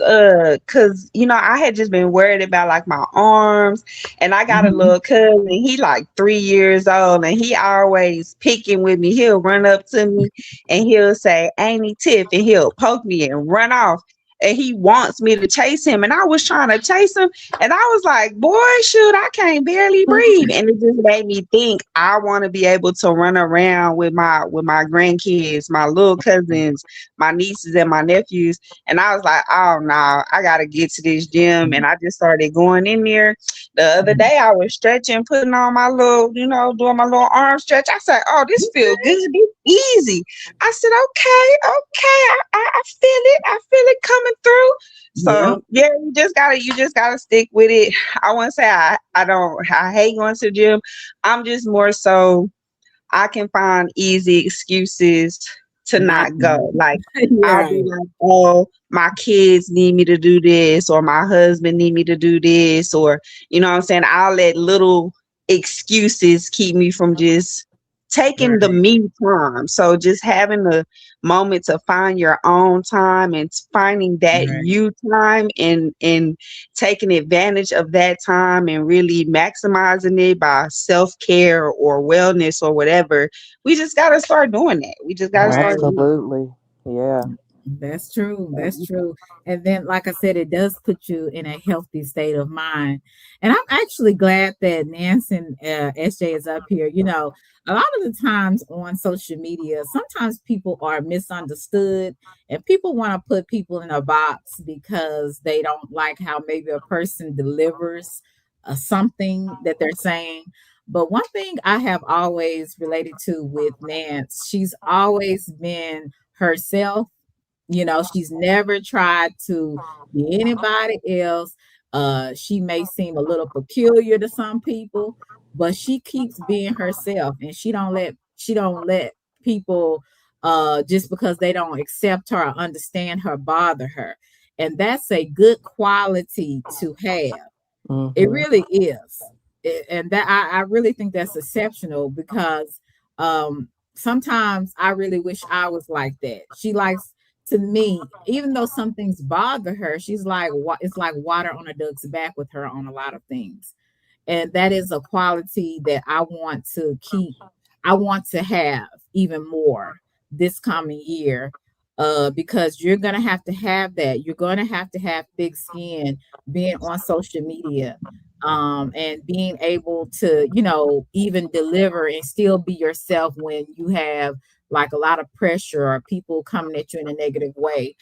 cause I had just been worried about like my arms, and I got a Mhm. little cousin. He like 3 years old, and he always picking with me. He'll run up to me, and he'll say, "Ain't Tiff," and he'll poke me and run off. And he wants me to chase him, and I was trying to chase him, and I was like, boy, shoot, I can't barely breathe. And it just made me think I want to be able to run around with my grandkids, my little cousins, my nieces and my nephews. And I was like, oh no, I gotta get to this gym. And I just started going in there. The other day I was stretching, putting on my little, doing my little arm stretch. I said, oh, this feel good. This easy. I said, okay, I feel it. I feel it coming through. Yep. So yeah, you just gotta stick with it. I won't say I hate going to the gym. I'm just more so I can find easy excuses to Not not go. Like You're I'll be right. like, oh, my kids need me to do this, or my husband need me to do this, or what I'm saying. I'll let little excuses keep me from just taking the Right. me time. So just having the moment to find your own time and finding that Right. you time and taking advantage of that time and really maximizing it by self-care or wellness or whatever. We just got to start doing that. We just got to Right. start doing Absolutely. Yeah. That's true. That's it. true. And then, like I said, it does put you in a healthy state of mind. And I'm actually glad that Nancy and SJ is up here. A lot of the times on social media, sometimes people are misunderstood and people want to put people in a box because they don't like how maybe a person delivers something that they're saying. But one thing I have always related to with Nance, she's always been herself. She's never tried to be anybody else. She may seem a little peculiar to some people, but she keeps being herself, and she don't let people just because they don't accept her or understand her bother her. And that's a good quality to have. It Hmm. really is. And that I really think that's exceptional because sometimes I really wish I was like that. She likes to me, even though some things bother her, she's like it's like water on a duck's back with her on a lot of things. And that is a quality that I want to keep. I want to have even more this coming year. Because you're gonna have to have that. You're gonna have to have thick skin being on social media. and being able to, you know, even deliver and still be yourself when you have like a lot of pressure or people coming at you in a negative way.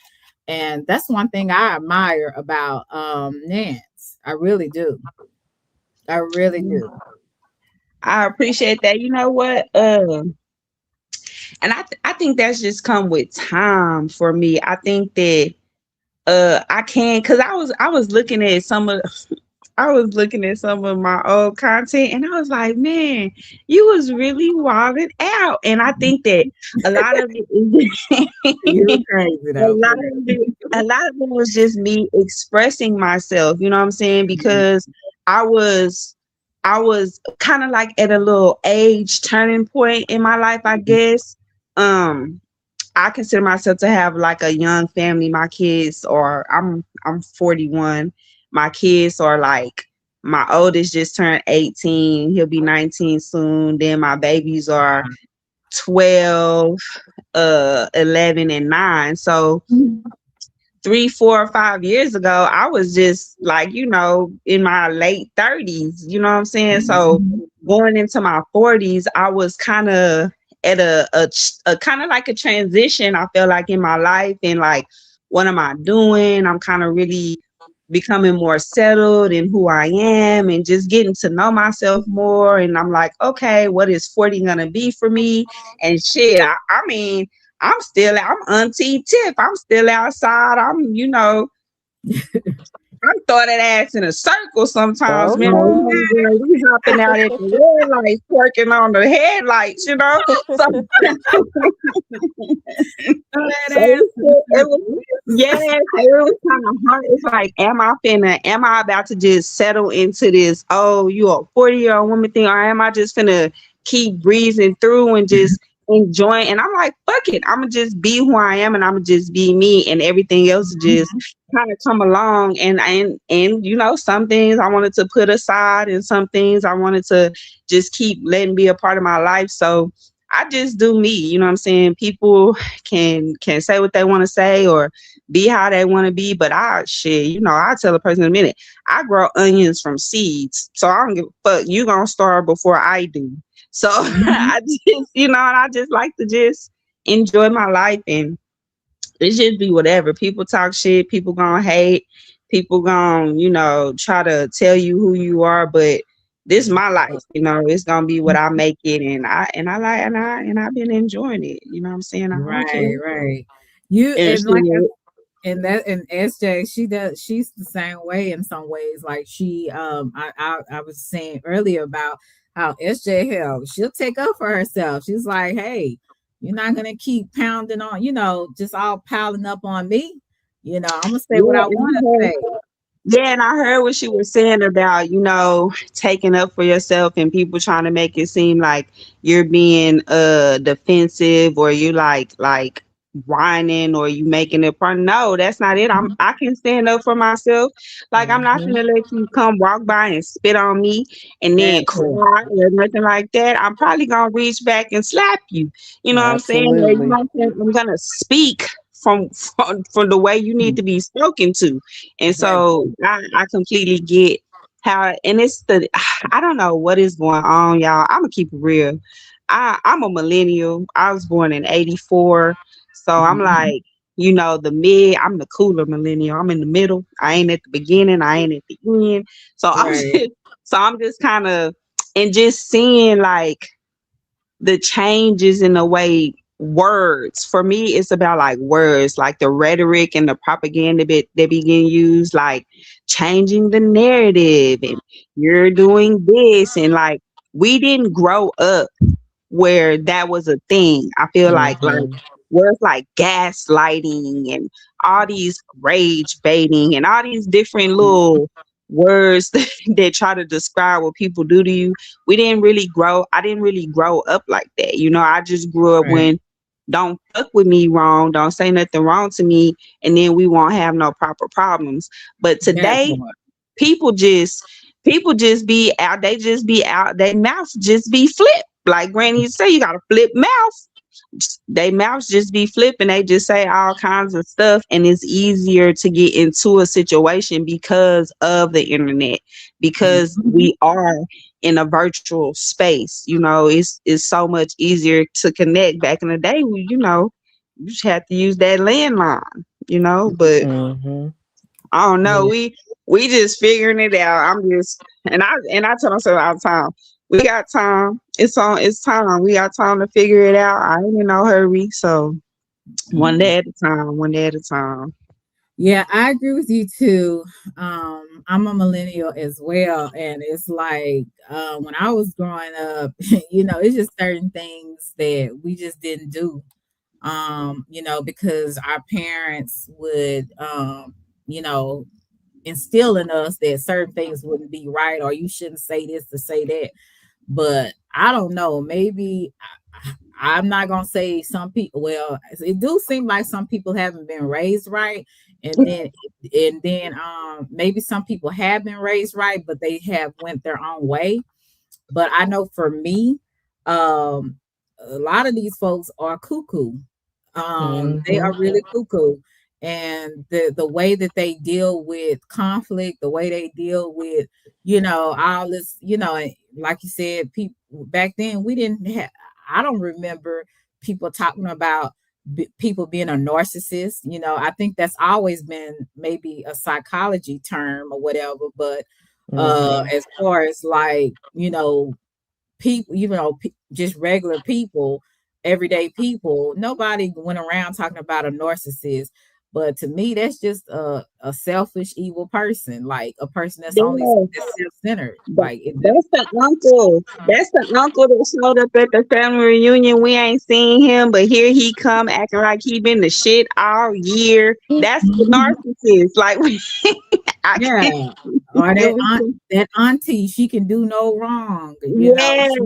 And that's one thing I admire about Nance. I really do. I really do. I appreciate that. You know what? And I think that's just come with time for me. I think that I can, because I was looking at some of I was looking at some of my old content and I was like, man, you was really wilding out. And I think that a lot of it You're is crazy a though, for lot real. of it, a lot of it was just me expressing myself, you know what I'm saying? Mhm. Because I was I was kind of like at a little age turning point in my life, I guess. Um I consider myself to have like a young family. My kids are I'm 41. My kids are like my oldest just turned 18. He'll be 19 soon. Then my babies are 12, 11 and 9. So 3, 4, or 5 years ago, I was just like, in my late 30s, you know what I'm saying? So Mhm. going into my 40s, I was kind of at a kind of like a transition, I feel like, in my life. And like, what am I doing? I'm kind of really becoming more settled in who I am and just getting to know myself more. And I'm like, okay, what is 40 gonna be for me? And shit, I mean, I'm Auntie Tiff. I'm still outside. I'm throwing that ass in a circle sometimes, man. Okay. We hopping out at the red lights, twerking on the headlights. So, Throw that so ass in it was, the yeah, so it was kind of hard. It's like, am I about to just settle into this, oh, you a 40-year-old woman thing, or am I just gonna keep breezing through and just enjoying? And I'm like, fuck it. I'm gonna just be who I am and I'm gonna just be me and everything else just kind of come along. And some things I wanted to put aside and some things I wanted to just keep letting be a part of my life. So I just do me, you know what I'm saying? People can say what they want to say or be how they want to be, but I tell a person in a minute, I grow onions from seeds. So I don't give a fuck. You gonna start before I do. So Mhm. I just, and I just like to just enjoy my life, and it just be whatever. People talk shit, people gonna hate, people gonna, try to tell you who you are, but this is my life, it's gonna be what I make it, and I like and I've been enjoying it, you know what I'm saying? I don't care. Right, right. You And and like shit. and SJ, she's the same way in some ways. Like I was saying earlier about how SJ, hell, she'll take up for herself. She's like, hey, you're not gonna keep pounding on, just all piling up on me. I'm gonna say what Yeah, I want to say. yeah, and I heard what she was saying about, taking up for yourself and people trying to make it seem like you're being defensive, or you like whining, or you making it part. No, that's not it. I can stand up for myself. Like, I'm not Mhm. gonna let you come walk by and spit on me and That then cry part. or nothing like that. I'm probably gonna reach back and slap you. You know what I'm saying? Or, Absolutely. I'm gonna speak from the way you need to be spoken to. And That so part. I completely get how, and it's I don't know what is going on, y'all. I'm gonna keep it real. I'm a millennial. I was born in '84, so I'm Mhm. like, I'm the cooler millennial. I'm in the middle. I ain't at the beginning. I ain't at the end. So Right. I'm just kind of, and just seeing like the changes in the way words, for me it's about like words, like the rhetoric and the propaganda that begin used, like changing the narrative, and you're doing this, and like we didn't grow up where that was a thing. I feel like Hmm. where it's like gaslighting and all these rage baiting and all these different little words that try to describe what people do to you. I didn't really grow up like that. I just grew up Right. when, don't fuck with me wrong, don't say nothing wrong to me, and then we won't have no proper problems. But That today, part. people just people just be out, they just be out, their mouths just be flipped. Like Granny used to say, you got a flip mouth. they mouths just be flipping. They just say all kinds of stuff, and it's easier to get into a situation because of the internet, because Mhm. we are in a virtual space. It's so much easier to connect. Back in the day, you just had to use that landline. But Mm-hmm. I don't know. Yeah. We just figuring it out. And I tell myself all the time, we got time. It's time. We got time to figure it out. I ain't in no hurry. So one Mhm. day at a time, one day at a time. Yeah, I agree with you too. I'm a millennial as well, and it's like when I was growing up, it's just certain things that we just didn't do. Because our parents would, you know, instill in us that certain things wouldn't be right, or you shouldn't say this to say that. But I don't know. Maybe I'm not gonna say some people. Well, it do seem like some people haven't been raised right, and then maybe some people have been raised right, but they have went their own way. But I know for me, um, a lot of these folks are cuckoo. They Mm-hmm. are really cuckoo. And the way that they deal with conflict, the way they deal with, all this, like you said, people back then we didn't have, I don't remember people talking about people being a narcissist. I think that's always been maybe a psychology term or whatever, but Mm-hmm. as far as like, people, just regular people, everyday people, nobody went around talking about a narcissist. But to me, that's just a selfish, evil person, like a person that's only Yeah, that's self-centered. that, Like it, that's the uncle. That's the uncle that showed up at the family reunion. We ain't seen him, but here he come acting like he been the shit all year. That's the Mhm. narcissist. Like I Yeah, can't. or It was, that auntie, she can do no wrong. yes, She's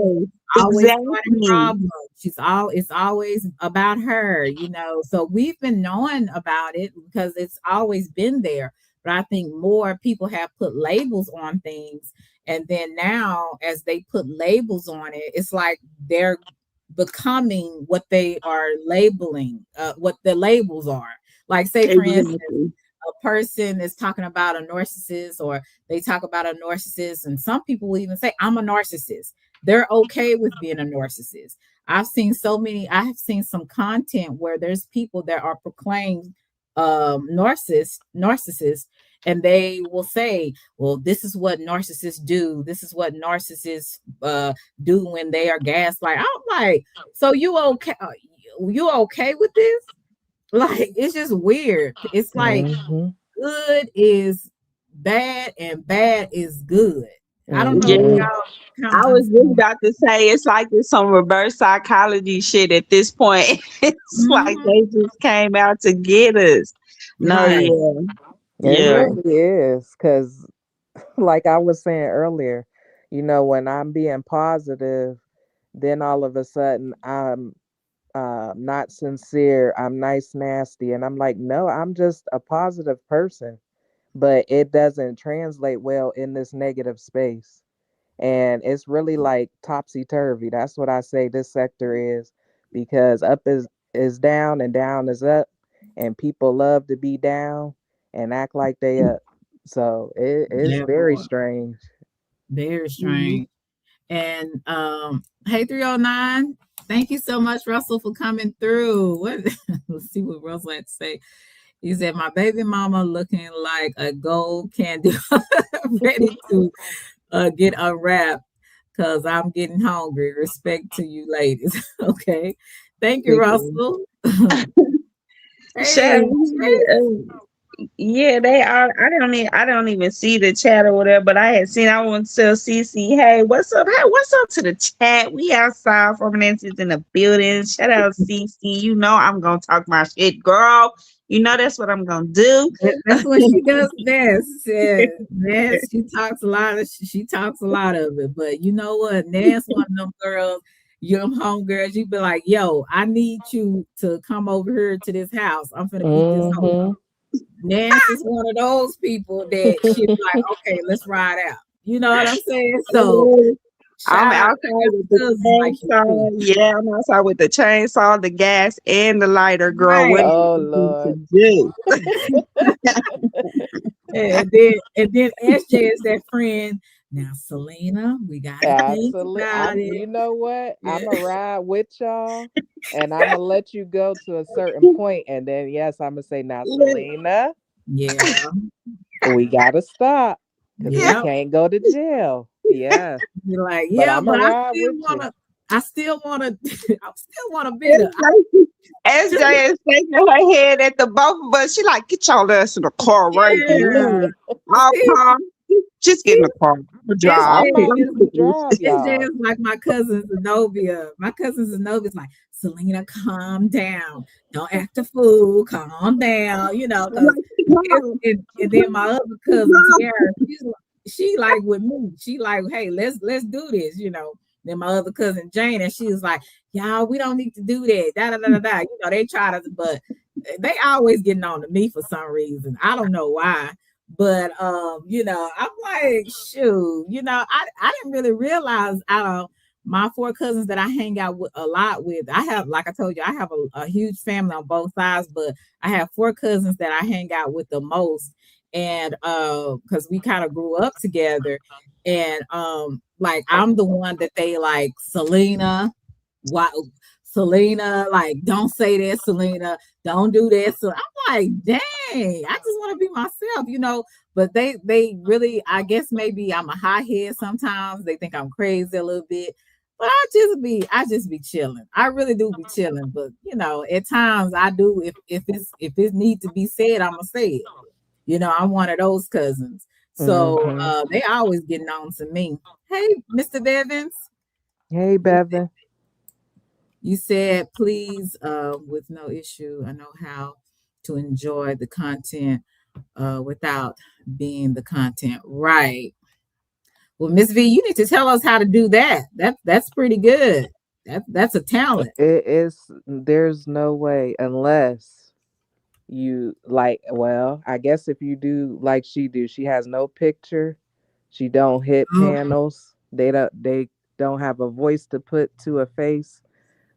always starting exactly. problems. It's always about her. So we've been knowing about it because it's always been there. But I think more people have put labels on things, and then now as they put labels on it, it's like they're becoming what they are labeling, what the labels are. Like, say for instance, Exactly. a person is talking about a narcissist, or they talk about a narcissist, and some people will even say, I'm a narcissist. They're okay with being a narcissist. I have seen some content where there's people that are proclaimed narcissists, and they will say, well, this is what narcissists do. This is what narcissists do when they are gaslight. I'm like, so you okay? You okay with this? Like, it's just weird. It's like Mm-hmm. good is bad and bad is good. I don't know if Mm-hmm. Yeah. y'all kind I of was just understand. about to say it's like it's some reverse psychology shit at this point. It's like Mhm. they just came out to get us. No, Right. yeah. It Yeah. really is, because, like I was saying earlier, when I'm being positive, then all of a sudden I'm not sincere. I'm nice, nasty. And I'm like, no, I'm just a positive person. But it doesn't translate well in this negative space. And it's really like topsy turvy. That's what I say this sector is, because up is down and down is up, and people love to be down and act like they up. So it's That very part. strange. Very Mhm. strange. And hey 309, thank you so much, Russell, for coming through. What let's see what Russell had to say. He said, my baby mama looking like a gold candy ready to get unwrapped because I'm getting hungry. Respect to you ladies. Okay. Thank you, Okay. Russell. Shout Hey, out yeah, they are. I don't even see the chat or whatever, but I had seen. I want to tell Cece, hey, what's up? Hey, what's up to the chat? We outside for Nancy's in the building. Shout out Cece. You know I'm gonna talk my shit, girl. You know that's what I'm gonna do. that's what she does best. Nance, she talks a lot of it. But you know what? Nance, one of them girls, young home girls, you be like, yo, I need you to come over here to this house. I'm gonna beat this hoe. Mm-hmm. Nance is one of those people that she'd be like, okay, let's ride out. You know what I'm saying? So Okay. I'm Shout out outside to I got with the cousins like you too. chainsaw. Yeah, I'm outside with the chainsaw, the gas, and the lighter, girl. What Right. do Oh you need to Lord. do? And then SJ is that friend. Now, Selena, we gotta think Absolutely. about it. You know what? Yeah. I'm gonna ride with y'all, and I'm gonna let you go to a certain point, and then yes, I'm gonna say, now, Look, Selena, Yeah. we gotta stop because we Yep. can't go to jail. Yeah, You're like, but yeah, I'm gonna but I ride still with you. wanna I still wanna I still wanna be the SJ is shaking her head at the both of us. She like, get y'all ass in the car right yeah. now. I'll See, come. Just get in see, the car. I'm I drive. SJ might even drive SJ y'all. is like my cousin Zenobia. My cousin Zenobia is like, Selena, calm down. Don't act a fool. Calm down. I'm Because like, come, and then my other cousin come. Tiara, she like with me. She like, hey, let's do this. Then my other cousin Jane, and she was like, y'all, we don't need to do that. Da da da da da. They try to, but they always getting on to me for some reason. I don't know why. But I'm like, shoot, I didn't really realize out of my four cousins that I hang out with a lot with. I have, like I told you, I have a huge family on both sides, but I have four cousins that I hang out with the most. And because we kind of grew up together, and like I'm the one that they like, Selena, why Selena, like, don't say that, Selena, don't do that. So I'm like, dang, I just want to be myself. But they really, I guess maybe I'm a hothead sometimes. They think I'm crazy a little bit. But I just be chilling. I really do be chilling. But at times I do, if it needs to be said, I'm gonna say it. I'm one of those cousins. So Hmm. they always getting on to me. Hey, Mr. Bevins. Hey, Bevan. You said, please, with no issue, I know how to enjoy the content without being the content. Right. Well, Miss V, you need to tell us how to do that. That's pretty good. That's a talent. It is. There's no way unless you like. Well, I guess if you do like she do, she has no picture. She don't hit Oh, panels. They don't have a voice to put to a face.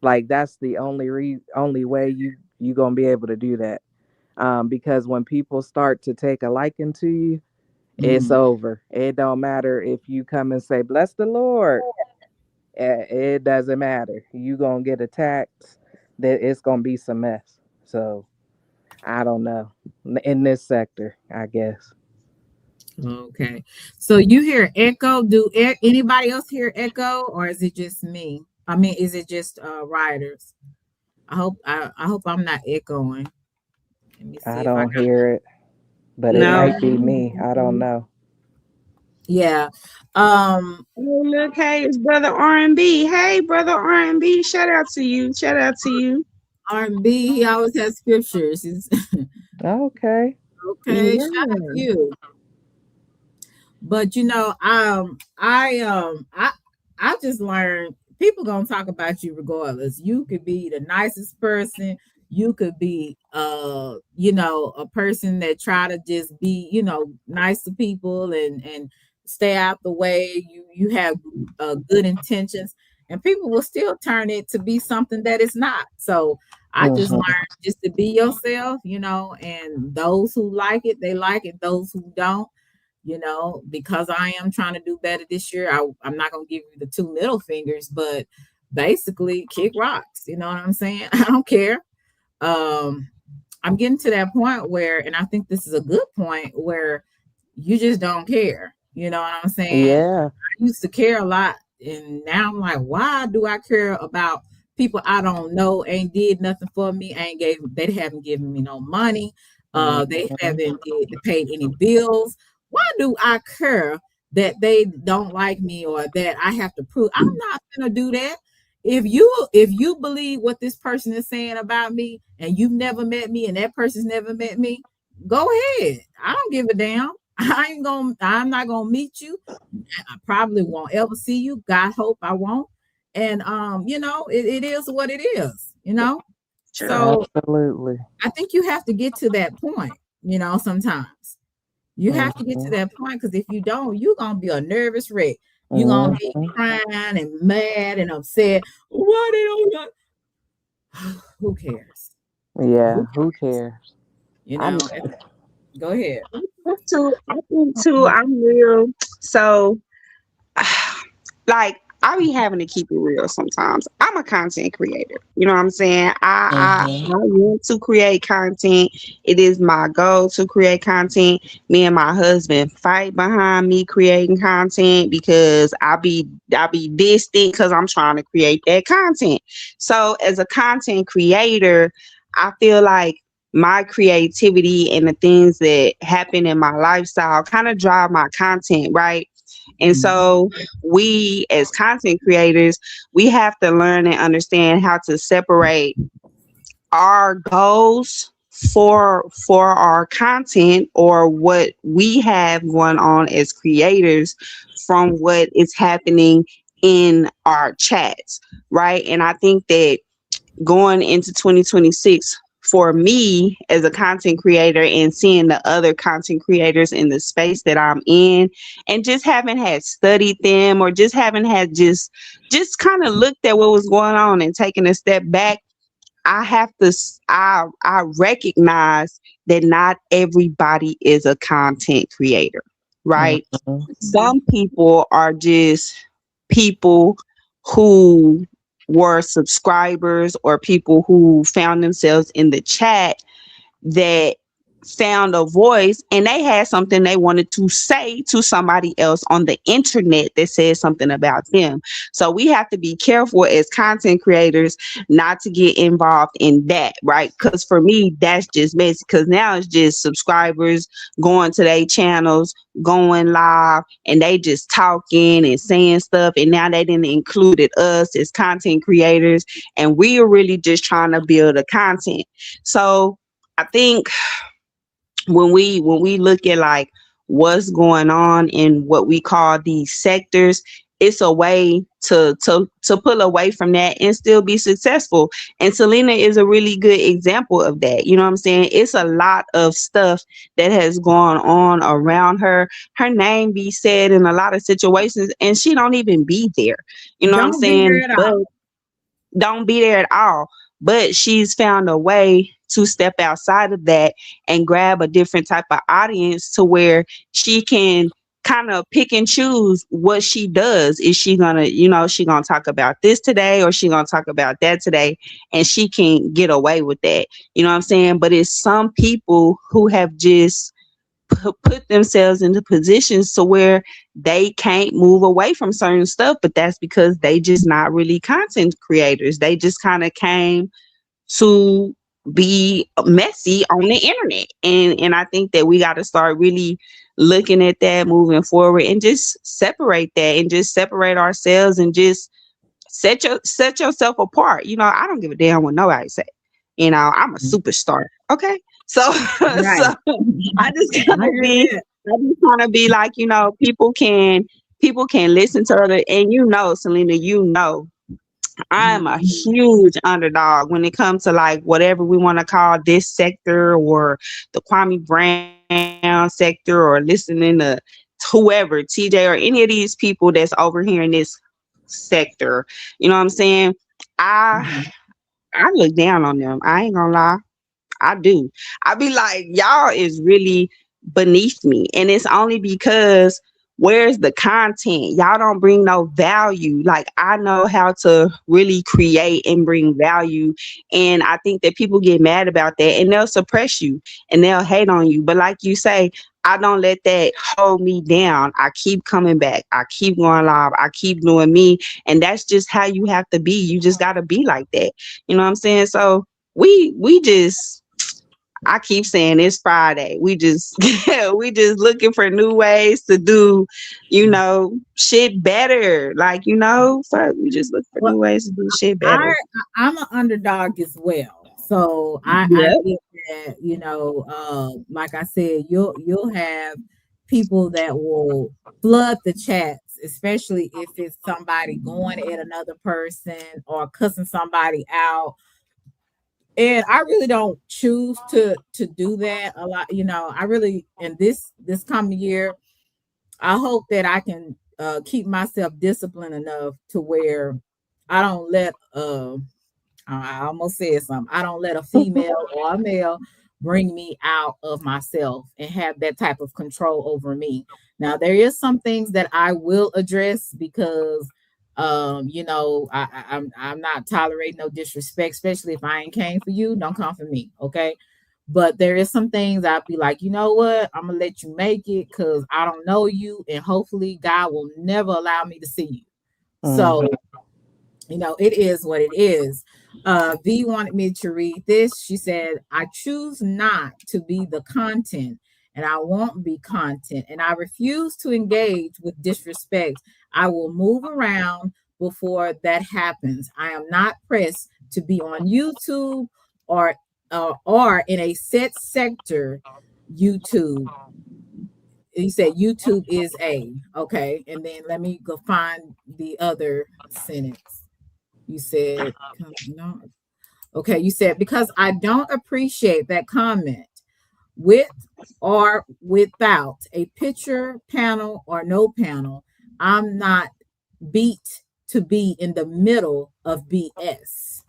Like that's the only way you gonna be able to do that. Because when people start to take a liking to you, it's mm, over. It don't matter if you come and say bless the Lord. It doesn't matter. You gonna get attacked. That it's gonna be some mess. So I don't know. In this sector, I guess. okay. So you hear echo? Do anybody else hear echo, or is it just me? I mean, is it just riders? I hope I'm not echoing. Let me I see if I don't got. hear it, but it No. might be me. I don't know. Yeah. Um, Oh, look, hey, it's brother R&B. Hey, brother R&B. Shout out to you. Shout out to you. R&B, he always has scriptures. He's Okay. okay. Shout out to Yeah. you. But I just learned people gonna talk about you regardless. You could be the nicest person. You could be a person that try to just be, nice to people and stay out the way. You have good intentions, and people will still turn it to be something that it's not. So I just learned Hmm. just to be yourself, and those who like it, they like it. Those who don't, because I am trying to do better this year. I'm not gonna give you the two middle fingers, but basically kick rocks. You know what I'm saying? I don't care. Um, I'm getting to that point where, and I think this is a good point where you just don't care. You know what I'm saying? Yeah. I used to care a lot, and now I'm like, why do I care about people I don't know? Ain't did nothing for me. They haven't given me no money. They Hmm. haven't paid any bills. Why do I care that they don't like me or that I have to prove? I'm not gonna do that. If you believe what this person is saying about me, and you've never met me, and that person's never met me, go ahead. I don't give a damn. I'm not gonna meet you. I probably won't ever see you. God hope I won't. And it is what it is. Sure. So Absolutely. I think you have to get to that point, sometimes. You have to get to Hmm. that point, because if you don't, you're gonna be a nervous wreck. You're gonna be Mhm. crying and mad and upset. Why they don't who cares? Yeah, Who who cares? you I'm know, go ahead. I think too, I'm real. So like I be having to keep it real sometimes. I'm a content creator. You know what I'm saying? I Mhm. want to create content. It is my goal to create content. Me and my husband fight behind me creating content because I be distant because I'm trying to create that content. So as a content creator, I feel like my creativity and the things that happen in my lifestyle kind of drive my content, right? And Mhm. so we as content creators, we have to learn and understand how to separate our goals for our content or what we have going on as creators from what is happening in our chats, right? And I think that going into 2026 for me as a content creator and seeing the other content creators in the space that I'm in and just haven't had studied them or just haven't had just kind of looked at what was going on and taken a step back. I have to I recognize that not everybody is a content creator, right? Mhm. Some people are just people who were subscribers or people who found themselves in the chat that found a voice and they had something they wanted to say to somebody else on the internet that said something about them. So we have to be careful as content creators not to get involved in that, right? Because for me, that's just messy. Because now it's just subscribers going to their channels, going live, and they just talking and saying stuff. And now they didn't included us as content creators, and we are really just trying to build a content. So I think when we look at like what's going on in what we call these sectors, it's a way to pull away from that and still be successful. And Selena is a really good example of that. You know what I'm saying? It's a lot of stuff that has gone on around her. Her name be said in a lot of situations and she don't even be there. You know what I'm Don't be there saying? at But all. don't be there at all. But she's found a way to step outside of that and grab a different type of audience to where she can kind of pick and choose what she does. Is she gonna, she gonna talk about this today or she gonna talk about that today? And she can get away with that. You know what I'm saying? But it's some people who have just put themselves into positions to where they can't move away from certain stuff, but that's because they just not really content creators. They just kind of came to be messy on the internet. And I think that we got to start really looking at that moving forward and just separate that and just separate ourselves and just set yourself apart. I don't give a damn what nobody say. I'm a superstar. Okay. So Right. so I just I gotta hear be that. I just wanna be like, people can listen to other, and Selena, I'm a Mhm. huge underdog when it comes to like whatever we want to call this sector or the Kwame Brown sector or listening to whoever, TJ or any of these people that's over here in this sector. You know what I'm saying? I Mhm. I look down on them. I ain't gonna lie. I do. I be like, y'all is really beneath me. And it's only because where's the content? Y'all don't bring no value. Like, I know how to really create and bring value. And I think that people get mad about that and they'll suppress you and they'll hate on you. But like you say, I don't let that hold me down. I keep coming back. I keep going live. I keep doing me. And that's just how you have to be. You just got to be like that. You know what I'm saying? So we just, I keep saying it's Friday. We just we just looking for new ways to do, shit better. Like, fuck, we just look for Well, new ways to do shit I better. I'm an underdog as well. So I Yep. get that, like I said, you'll have people that will flood the chats, especially if it's somebody going at another person or cussing somebody out. And I really don't choose to do that a lot. I really in this coming year, I hope that I can keep myself disciplined enough to where I don't let I almost said something. I don't let a female or a male bring me out of myself and have that type of control over me. Now there is some things that I will address because I'm not tolerating no disrespect, especially if I ain't came for you, don't come for me. Okay. But there is some things I'll be like, you know what? I'm gonna let you make it because I don't know you, and hopefully God will never allow me to see you. So Mhm. it is what it is. V wanted me to read this. She said, I choose not to be the content and I won't be content and I refuse to engage with disrespect. I will move around before that happens. I am not pressed to be on YouTube or or in a set sector. YouTube. He said YouTube is a okay, and then let me go find the other sentence. You said, no. Okay, you said, because I don't appreciate that comment with or without a picture, panel, or no panel. I'm not beat to be in the middle of BS.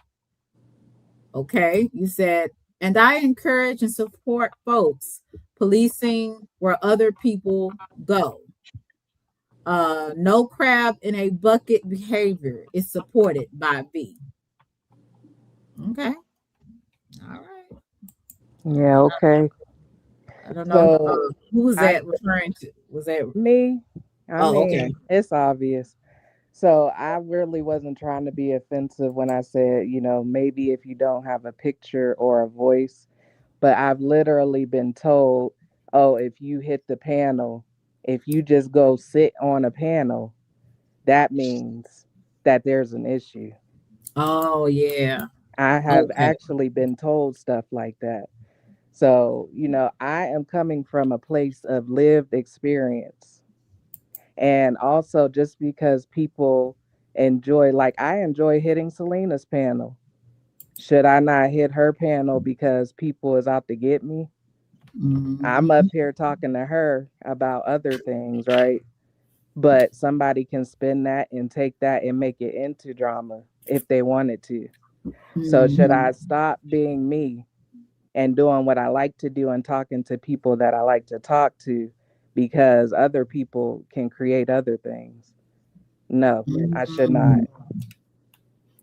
Okay, you said, and I encourage and support folks policing where other people go. No crab in a bucket behavior is supported by B. Okay. All right. Yeah, okay. I don't know So who was I that referring to. Was that? me, I Oh, okay. mean, it's obvious. So I really wasn't trying to be offensive when I said, maybe if you don't have a picture or a voice, but I've literally been told, oh, if you hit the panel, if you just go sit on a panel, that means that there's an issue. Oh, yeah. I have Okay. actually been told stuff like that. So, I am coming from a place of lived experience. And also, just because people enjoy, like, I enjoy hitting Selena's panel. Should I not hit her panel because people is out to get me? I'm up Mhm. here talking to her about other things, right? But somebody can spin that and take that and make it into drama if they wanted to. So, should Mhm. I stop being me and doing what I like to do and talking to people that I like to talk to because other people can create other things? No, I should not. Mhm.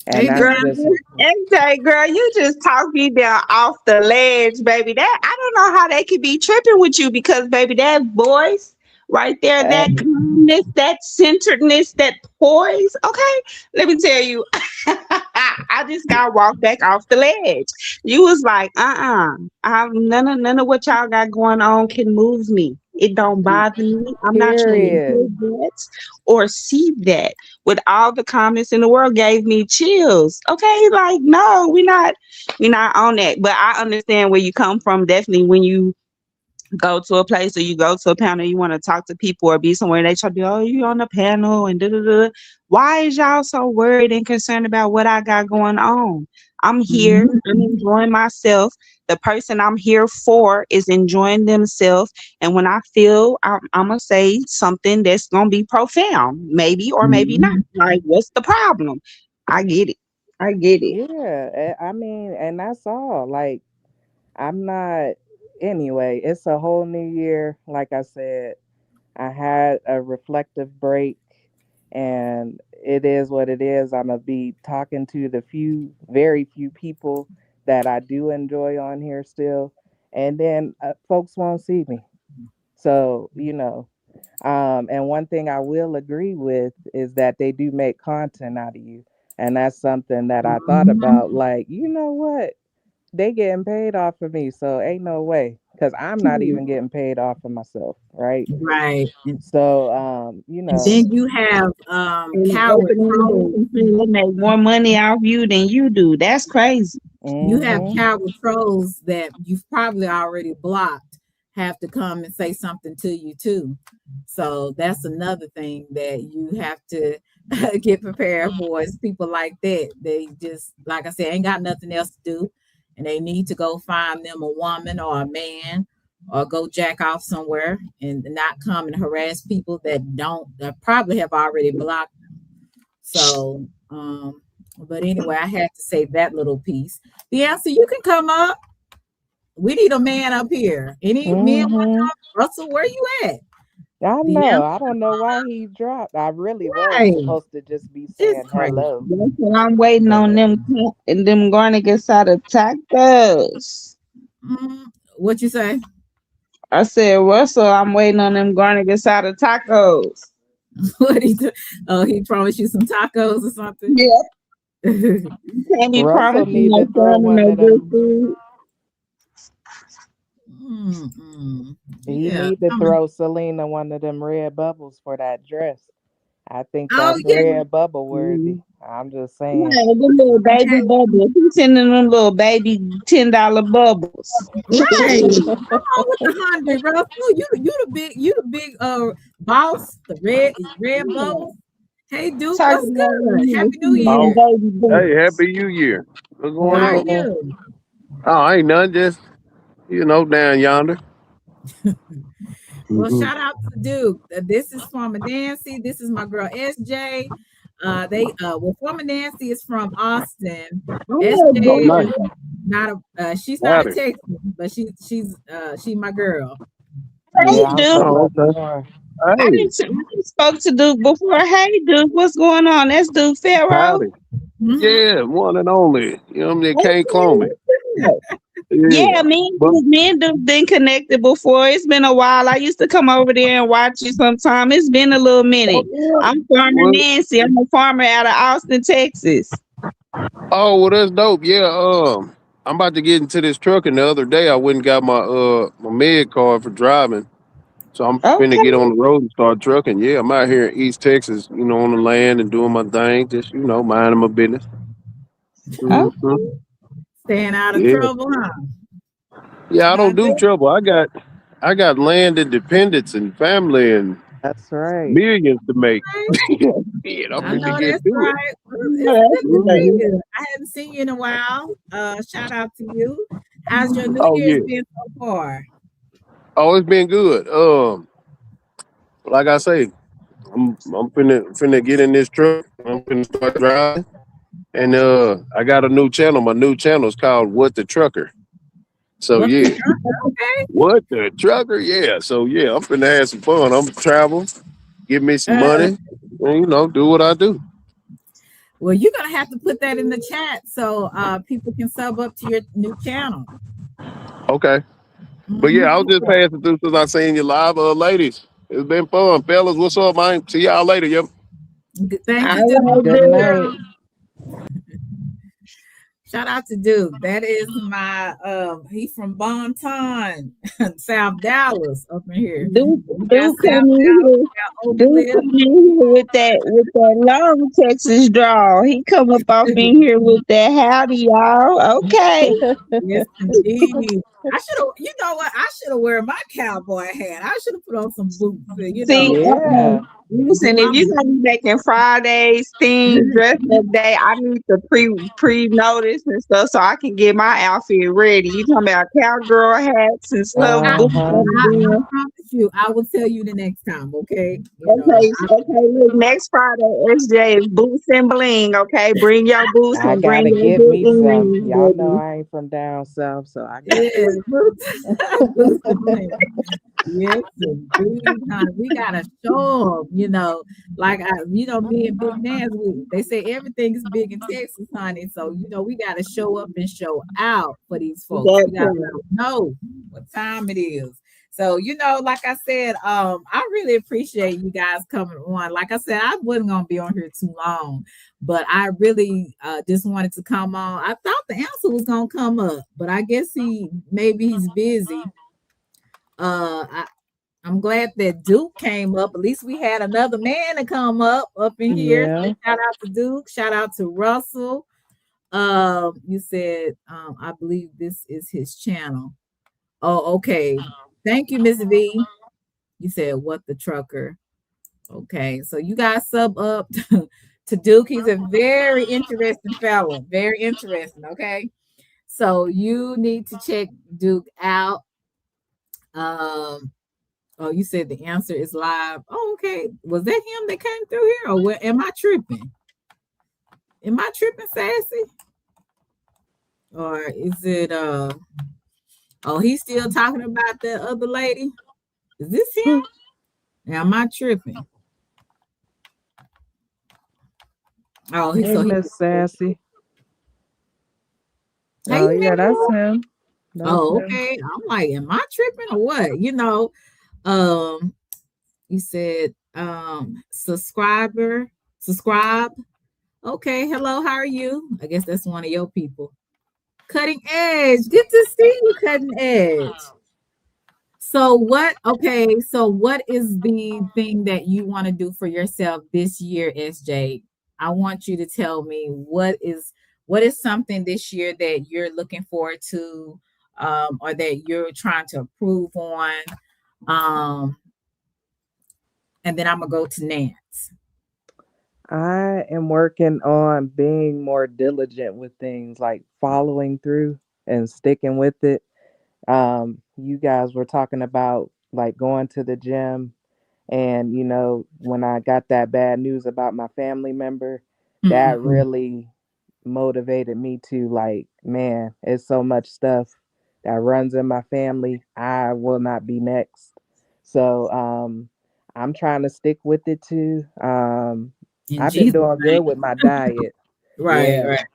And Hey, Girl, that's Deanna. just MJ, girl, you just talked me down off the ledge, baby. That I don't know how they could be tripping with you because, baby, that voice right there, uh, that calmness, that centeredness, that poise. Okay, let me tell you, I just got walked back off the ledge. You was like, none of what y'all got going on can move me. It don't bother me. I'm not trying to period. hear that or see that with all the comments in the world gave me chills. Okay, like no, we're not on that. But I understand where you come from. Definitely, when you go to a place or you go to a panel, you want to talk to people or be somewhere, they try to be, oh, you on the panel and da da da. Why is y'all so worried and concerned about what I got going on? I'm here. I'm Mhm. enjoying myself. The person I'm here for is enjoying themselves. And when I feel I'm going to say something that's going to be profound, maybe or maybe not. Mhm. Like, what's the problem? I get it. I get it. Yeah, I mean, and that's all. Like, I'm not, anyway, it's a whole new year. Like I said, I had a reflective break, and it is what it is. I'm going to be talking to the very few people that I do enjoy on here still. And then folks won't see me. So, and one thing I will agree with is that they do make content out of you. And that's something that I thought about. Mhm. Like, you know what? They getting paid off of me, so ain't no way. Because I'm not even getting paid off of myself, right? Right. So, And then you have And the Coward open window Trolls. complain they make more money off you than you do. That's crazy. You have hmm coward trolls that you've probably already blocked have to come and say something to you too. So that's another thing that you have to get prepared for is people like that. They just, like I said, ain't got nothing else to do. And they need to go find them a woman or a man or go jack off somewhere and not come and harass people that probably have already blocked them. So, but anyway, I had to say that little piece. The answer, you can come up. We need a man up here. Any men want Mm-hmm. to come? Russell, where you at? I The know. answer, I don't know why he dropped. I really was right. supposed to just be It's saying crazy. hello. That's what I'm waiting on But them going to get side of tacos. Mm, what you say? I said, Russell, I'm waiting on them going to get side of tacos. What he do? Oh, he promised you some tacos or something. Yeah, can't be Russell promising need no to throw fun and one no of good them. food. Mm-mm. He Yeah. need to throw Selena one of them red bubbles for that dress. I think Oh that's yeah. red bubble worthy. Mm. I'm just saying. Yeah, the little baby Okay. bubbles. He's sending them little baby $10 bubbles. Right. Come on with the 100, Russell. You the big boss, the red Yeah. bubbles. Hey Duke, what's Talking about good? him Happy New sending them Oh, Year. baby hey, bubbles. happy New Year. What's going How Hey are on? there. you? Oh, ain't nothing. Just down yonder. Well, Hmm. shout out to Duke. This is Farmer Nancy. This is my girl SJ. Farmer Nancy is from Austin. I know SJ Oh, Duke. nice. is not she's not a Howdy. Texan, but she my girl. Yeah, Hey I'm Duke. from Oh, up okay. north. Hey, I didn't spoke to Duke before. Hey Duke, what's going on? That's Duke Pharaoh. howdy. Mhm. Yeah, one and only. You know what I mean? Can't clone me. Okay. Yeah, Yeah. But me and Duke been connected before. It's been a while. I used to come over there and watch you sometime. It's been a little minute. oh, I'm Farmer well, Nancy. I'm a farmer out of Austin, Texas. well, that's dope. Yeah. I'm about to get into this truck, and the other day I went and got my med card for driving. So I'm finna Okay, get on the road and start trucking. Yeah, I'm out here in East Texas, on the land and doing my thing, just minding my business. okay. Hmm. Staying out of Yeah, trouble, huh? yeah. I I don't do do. trouble. I got land independence and family and That's right. millions to make. Yeah, I'm I finna know Hmm. get that's to it. right. Well, No, it's that's good to good. see Hmm. you. I haven't seen you in a while. Shout out to you. How's your New Oh Year's yeah. been so far? Oh, it's been good. Like I say, I'm finna get in this truck. I'm finna start driving, and I got a new channel. My new channel is called What the Trucker. So What's the yeah. truck? Okay. What the trucker? Yeah. So yeah, I'm finna have some fun. I'm travel, give me some Uh, money, and do what I do. well, you're gonna have to put that in the chat so people can sub up to your new channel. Okay. But yeah, I was just Yeah. passing through since I seen you live, ladies. It's been fun, fellas. What's up, man? See y'all later. Yep. Thank you, All Duke. right, Good Love Duke. night. you. Shout out to Duke. That is my he's from Bonton, South Dallas up in here. Duke, We got Duke South come in Dallas, here. we got Oak Dude Cliff. come in here with that long Texas drawl. He come up off in here with that howdy y'all. Okay. Yes, indeed. I should have, you know what? I should have wear my cowboy hat. I should have put on some boots, See, Yeah. get listen, if my you're gonna be making Fridays theme dress up day, I need to pre notice and stuff so I can get my outfit ready. You talking about cowgirl hats and stuff, I, boots Uh-huh. on I them. promise you, I will tell you the next time, okay? Okay, okay, look, next Friday, SJ is boots and bling, okay? Bring your boots I and bring gotta your get good me some. earrings, Y'all know baby. I ain't from down south, so I got yeah, boots, boots and bling. Yes, indeed, honey. We gotta show them, me and Big Nans, they say everything is big in Texas, honey. So, we gotta show up and show out for these folks. That We gotta let part. them know what time it is. So, like I said, I really appreciate you guys coming on. Like I said, I wasn't gonna be on here too long, but I really just wanted to come on. I thought the answer was gonna come up, but I guess maybe he's busy. I, I'm glad that Duke came up. At least we had another man to come up in here. So yeah. shout out to Duke. Shout out to Russell. You said, I believe this is his channel. Oh, okay. Thank you, Miss V. You said what the trucker. Okay, so you guys sub up to Duke. He's a very interesting fellow. Very interesting. Okay. So you need to check Duke out. Um, oh, you said the answer is live. Oh, okay. Was that him that came through here, or what? Am I tripping? Am I tripping, Sassy? Or is it oh, he's still talking about the other lady? Is this him? Am I tripping? Oh, he Hey, so he Miss Sassy. how Oh you yeah, that's been? him. That's Oh, him. okay. I'm like, am I tripping or what? Um, you said subscribe. Okay, hello, how are you? I guess that's one of your people. Cutting Edge. Good to see you, Cutting Edge. So what is the thing that you want to do for yourself this year, SJ? I want you to tell me what is something this year that you're looking forward to, or that you're trying to improve on. Um, and then I'm gonna go to Nance. I am working on being more diligent with things like following through and sticking with it. You guys were talking about like going to the gym, and when I got that bad news about my family member, that Mhm. really motivated me to like, man, it's so much stuff that runs in my family. I will not be next. So I'm trying to stick with it too. In I've been Jesus' doing good name. with my diet. Right, Yeah. right.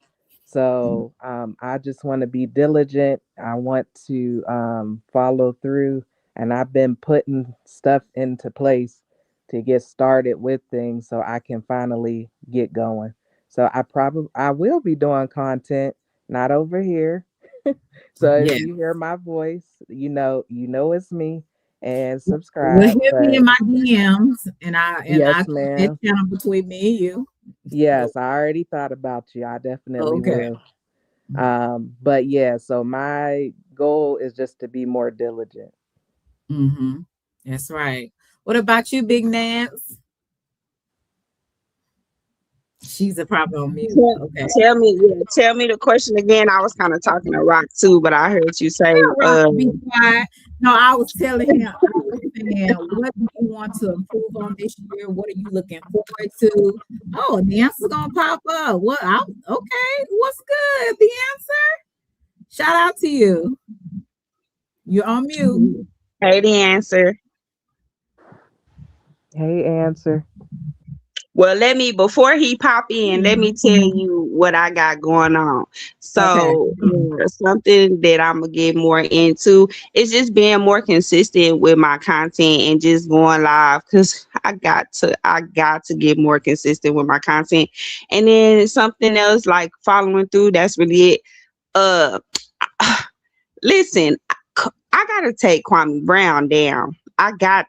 So I just want to be diligent. I want to follow through, and I've been putting stuff into place to get started with things so I can finally get going. So I will be doing content, not over here. So if Yeah. you hear my voice, you know it's me, and Well, subscribe. hit me in But my DMs, and I yes, keep that ma'am. channel between me and you. Oh, Yes, I already thought about you. I definitely okay. will. But yeah, so my goal is just to be more diligent. Mm-hmm. That's right. What about you, Big Nance? She's a probably on mute. Tell, Okay. tell me the question again. I was kind of talking to Rock too, but I heard you say, Tell Rock to be quiet. No, I was telling him, I was saying, what do you want to improve on this year? What are you looking forward to? Oh, the answer's gonna pop up. What? Okay. What's good? The answer. Shout out to you. You're on mute. hey, the answer. Hey, answer. Well, before he pop in, let me tell you what I got going on. Okay. So, something that I'm gonna get more into is just being more consistent with my content and just going live because I got to get more consistent with my content. And then something else like following through. That's really it. Uh, Listen, I gotta take Kwame Brown down. I got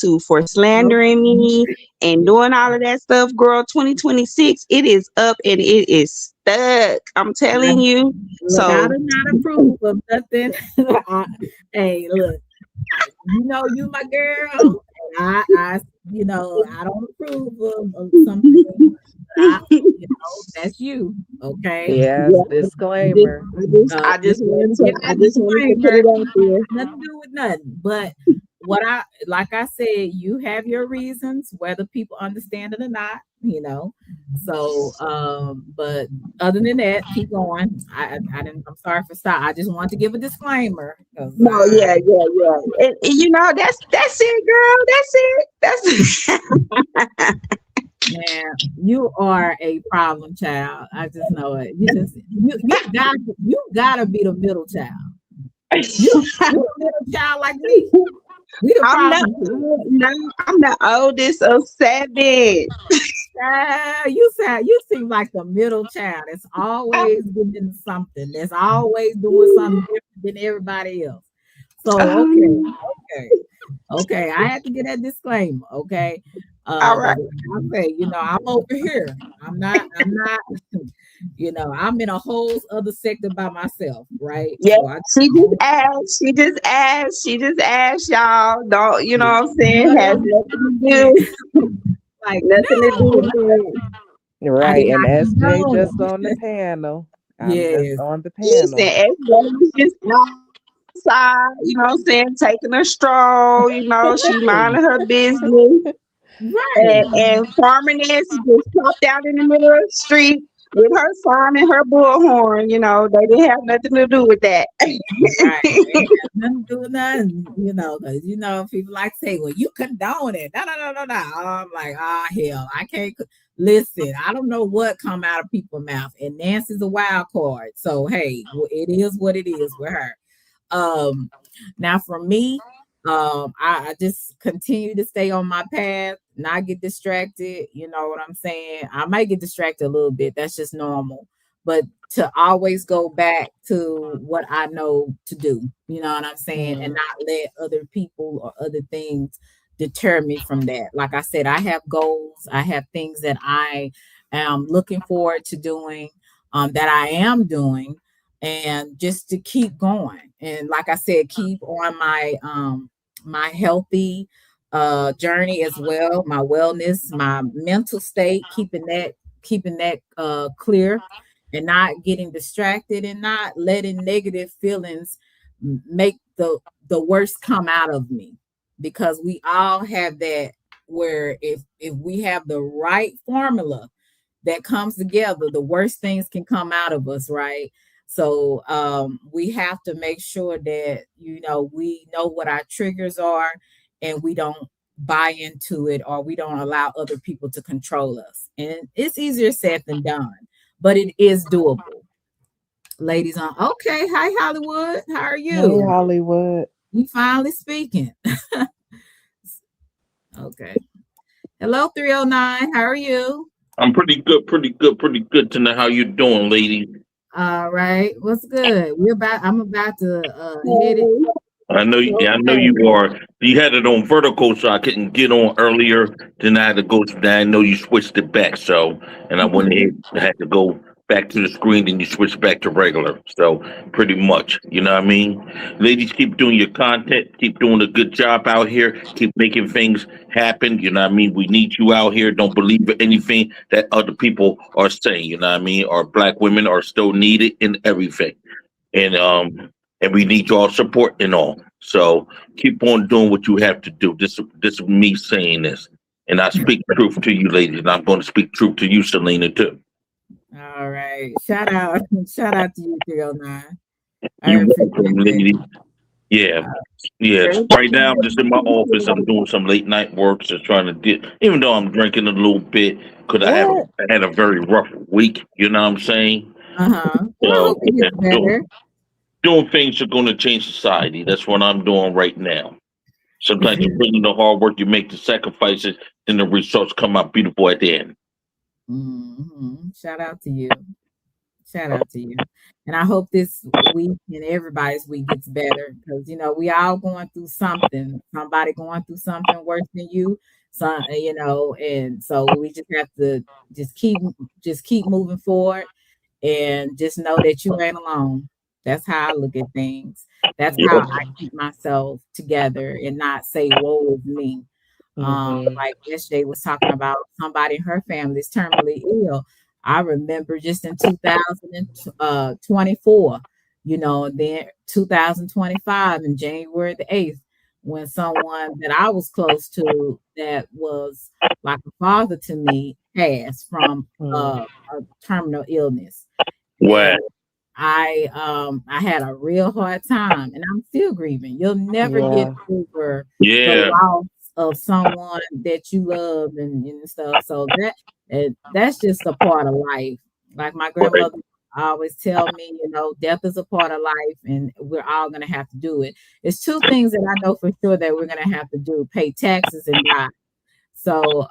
to for slandering me and doing all of that stuff, girl. 2026, it is up and it is stuck. I'm telling you. Look, I So do not approve of nothing. Hey, look, you my girl. I don't approve of some things. I, that's you, okay? Yes, yeah, disclaimer. Just get I that just wanted to put disclaimer. it out there. Nothing to do with nothing. But like I said, you have your reasons, whether people understand it or not. So, but other than that, keep going. I didn't. I'm sorry for stop. I just want to give a disclaimer because No, and that's it, girl. That's it. man, you are a problem child. I just know it. You gotta be the middle child. You you the middle child like me. We the I'm not. problem kid. No, I'm the oldest of seven. You seem like the middle child. That's I, always doing something. That's always doing something different than everybody else. So um, okay, okay. I had to get that disclaimer. Okay, all because right. like I say, I'm over here. I'm not. I'm in a whole other sector by myself, right? Yeah, So I she just don't. asked. She just asked. She just asked y'all. Don't you know what I'm saying? None Has of nothing to this. do. Like Nothing to do no, with that. I Right, did and not SJ condone just it. on the panel. I'm just Yes. on the Listen, panel. everybody was just outside, you know what I'm saying, taking a stroll, you know, she minding her business. Right. And Farmer Nancy just popped out in the middle of the street with her son and her bullhorn. You know, they didn't have nothing to do with that. Right. Ain't got nothing to do with nothing, because people like to say, well, you condone it. No, no, no, no, no. I'm like, hell, I can't listen. I don't know what come out of people's mouth. And Nancy's a wild card. So hey, it is what it is with her. Um, Now for me, I just continue to stay on my path, not get distracted. You know what I'm saying? I might get distracted a little bit. That's just normal. But to always go back to what I know to do, you know what I'm saying? And Mm. not let other people or other things deter me from that. Like I said, I have goals, I have things that I am looking forward to doing, that I am doing, and just to keep going. And like I said, keep on my healthy journey as well, my wellness, my mental state, keeping that clear, and not getting distracted, and not letting negative feelings make the worst come out of me, because we all have that, where if we have the right formula that comes together, the worst things can come out of us, right? So we have to make sure that we know what our triggers are, and we don't buy into it, or we don't allow other people to control us. And it's easier said than done, but it is doable. Ladies on, okay. Hi Hollywood, how are Hey, you? Hollywood. You finally speaking. Okay. Hello 309, how are you? I'm pretty good, pretty good, pretty good to know how you doing, lady. All right, what's good? I'm about to hit it. I know Okay. you are. You had it on vertical, so I couldn't get on earlier. Then I had to go. Then I know you switched it back, so and I went ahead. I had to go back to the screen, and you switched back to regular. So pretty much, you know what I mean. Ladies, keep doing your content. Keep doing a good job out here. Keep making things happen. You know what I mean. We need you out here. Don't believe anything that other people are saying. You know what I mean. Our black women are still needed in everything, and we need y'all support and all. So keep on doing what you have to do. This is me saying this, and I speak truth to you, ladies, and I'm going to speak truth to you, Selena, too. All right. Shout out, shout out to you, 309. I You welcome, appreciate that. lady. Yeah, yeah. Right now, I'm just in my office. I'm Everything. doing some late night work, just trying to get. Even though I'm drinking a little bit, because What? I had a very rough week. You know what I'm saying? Uh-huh. Well, I So hope it gets better. doing things are going to change society. That's what I'm doing right now. Sometimes you Yeah. put in the hard work, you make the sacrifices, and the results come out beautiful at the end. Shout out to you. Shout out to you. And I hope this week and everybody's week gets better, because we all going through something. Somebody going through something worse than you. And so we just have to just keep moving forward, and just know that you ain't alone. That's how I look at things. That's how Yeah. I keep myself together and not say, woe is me. Mm-hmm. Like yesterday was talking about somebody in her family is terminally ill. I remember just in 2024, then 2025 in January the 8th, when someone that I was close to, that was like a father to me, passed from Mm. a terminal illness. Wow. And I had a real hard time, and I'm still grieving. You'll never get Yeah. over the Yeah. loss of someone that you love, and stuff. So that's just a part of life. Like my Right. grandmother always tell me, death is a part of life, and we're all gonna have to do it. It's two things that I know for sure that we're gonna have to do: pay taxes and die. So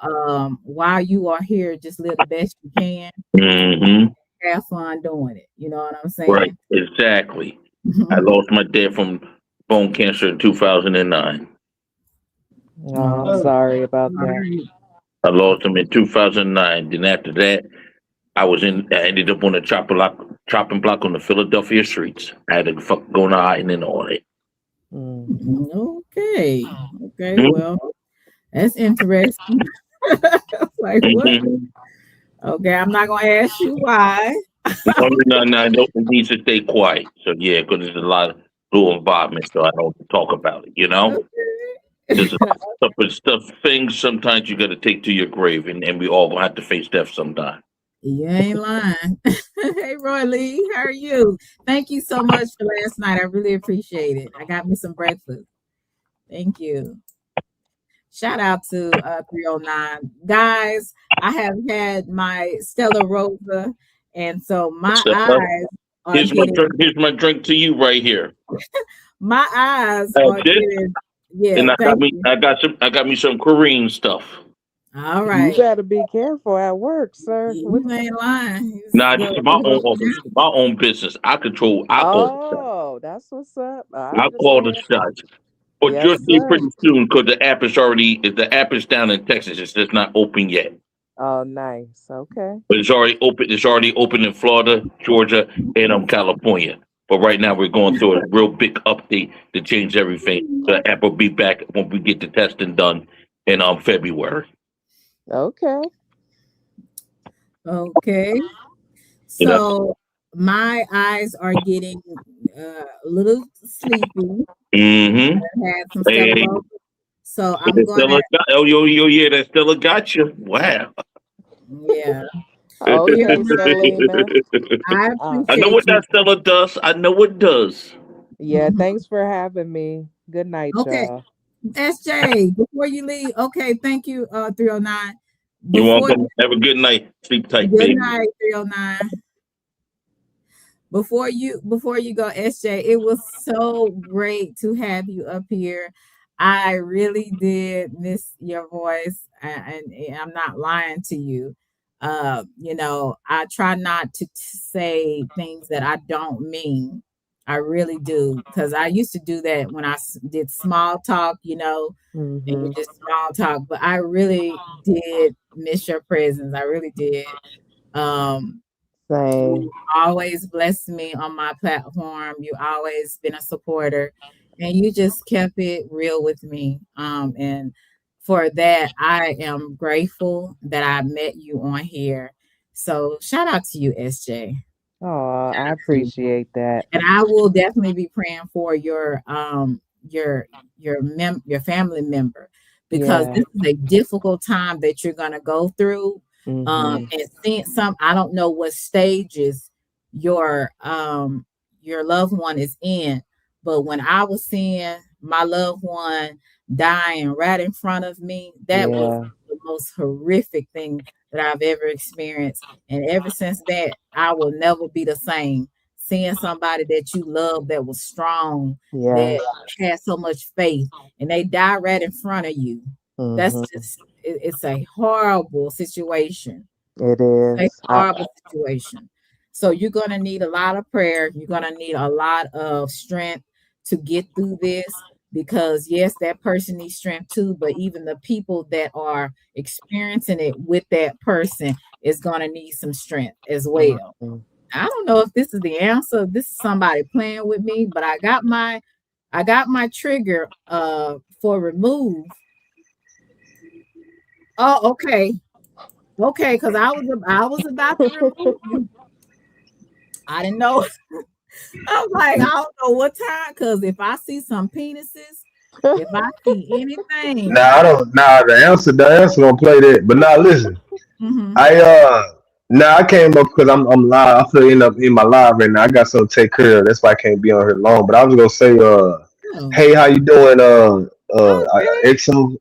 while you are here, just live the best you can, Hmm. have fun doing it. You know what I'm Right. saying? Exactly. I lost my dad from bone cancer in 2009. Oh, I'm Oh, sorry all about that. right. I lost him in 2009. Then after that, I ended up on a chopping block on the Philadelphia streets. I had to fuck go to hiding and all that. Mm. Okay. Okay. Mhm. Well, that's interesting. Like what? Mhm. Okay, I'm not gonna ask you why. No, no, no, no, it needs to stay quiet. So yeah, because there's a lot. little environment, so I don't talk about it. There's a stuff and stuff things sometimes you got to take to your grave, and we all gonna have to face death sometime. You ain't lying. Hey, Roy Lee, how are you? Thank you so much for last night. I really appreciate it. I got me some breakfast. Thank you. Shout out to 309. Guys, I have had my Stella Rosa, and so my So, eyes are here's my getting, drink. Here's my drink to you right here. my eyes That's are it. getting, yeah, And thank you. I got me some Korean stuff. All You right. better be careful at work, sir. You ain't lying. Nah, this is my own office, my own business. I call the shots. Oh, that's what's up. I I call the understand. shots. But you'll Yes, see sir. pretty soon because the app is down in Texas. It's just not open yet. Oh, nice. Okay. But it's already open. It's already open in Florida, Georgia, and California. But right now we're going through a real big update to change everything. The app will be back when we get the testing done in February. Okay. Okay. You know, So my eyes are getting a little sleepy. mm-hmm. I had some Stella Hey, Rosa. So I'm that's gonna, still oh yeah, that still got you. Wow. yeah. Okay, 309. Selena. I Uh, I know appreciate what you. that Stella does. I know what does. yeah, Mhm. thanks for having me. Good night, Okay, y'all. SJ, before you leave, okay, thank you, 309. You're Before welcome. you, Have a good night. Sleep tight, good baby. night, 309. Before you go, SJ, it was so great to have you up here. I really did miss your voice, and I'm not lying to you. I try not to say things that I don't mean. I really do, because I used to do that when I did small talk, and you Mm-hmm. just small talk. But I really did miss your presence. I really did. Um, Same. you always blessed me on my platform. You always been a supporter, and you just kept it real with me. And for that, I am grateful that I met you on here. So shout out to you, SJ. Oh, Shout I out to you. appreciate that. And I will definitely be praying for your family member, because Yeah. this is a difficult time that you're gonna go through. Mm-hmm. And seeing some, I don't know what stages your your loved one is in, but when I was seeing my loved one dying right in front of me, that was Yeah. the most horrific thing that I've ever experienced. And ever since that, I will never be the same. Seeing somebody that you love, that was strong, that Yes. had so much faith, and they die right in front of you. That's Mm-hmm. just, it's a horrible situation. It A is. horrible situation. So you're going to need a lot of prayer. You're going to need a lot of strength to get through this, because yes, that person needs strength too, but even the people that are experiencing it with that person is going to need some strength as well. Mhm. I don't know if this is the answer. This is somebody playing with me, but I got my trigger for remove. Oh, okay. Okay, because I was about to remove you. I didn't know. I was like, I don't know what time, because if I see some penises, if I see anything, Nah, I don't. Nah, the answer don't play that. But now listen, mm-hmm. I now I came up because I'm live. I feel end up in my live right now. I got something to take care of. That's why I can't be on here long. But I was gonna say, Oh, hey, how you doing? okay.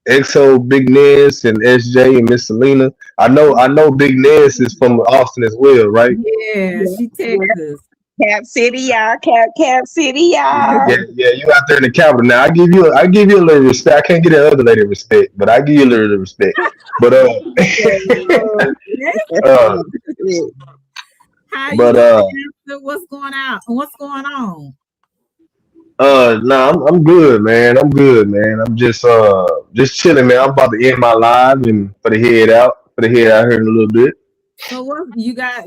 XO Big Ness and SJ and Miss Selena. I know Big Ness is from Austin as well, right? Yeah, Yeah, she yeah. Texas. Cap City, y'all. Cap City, Yeah, y'all. yeah, you out there in the capital now. I give you a little respect. I can't get that other lady respect, but I give you a little respect. But uh, How you but doing, Esther? What's going on? What's going on? nah, I'm good, man. I'm good, man. I'm just chilling, man. I'm about to end my live and for the head out here in a little bit. So what you got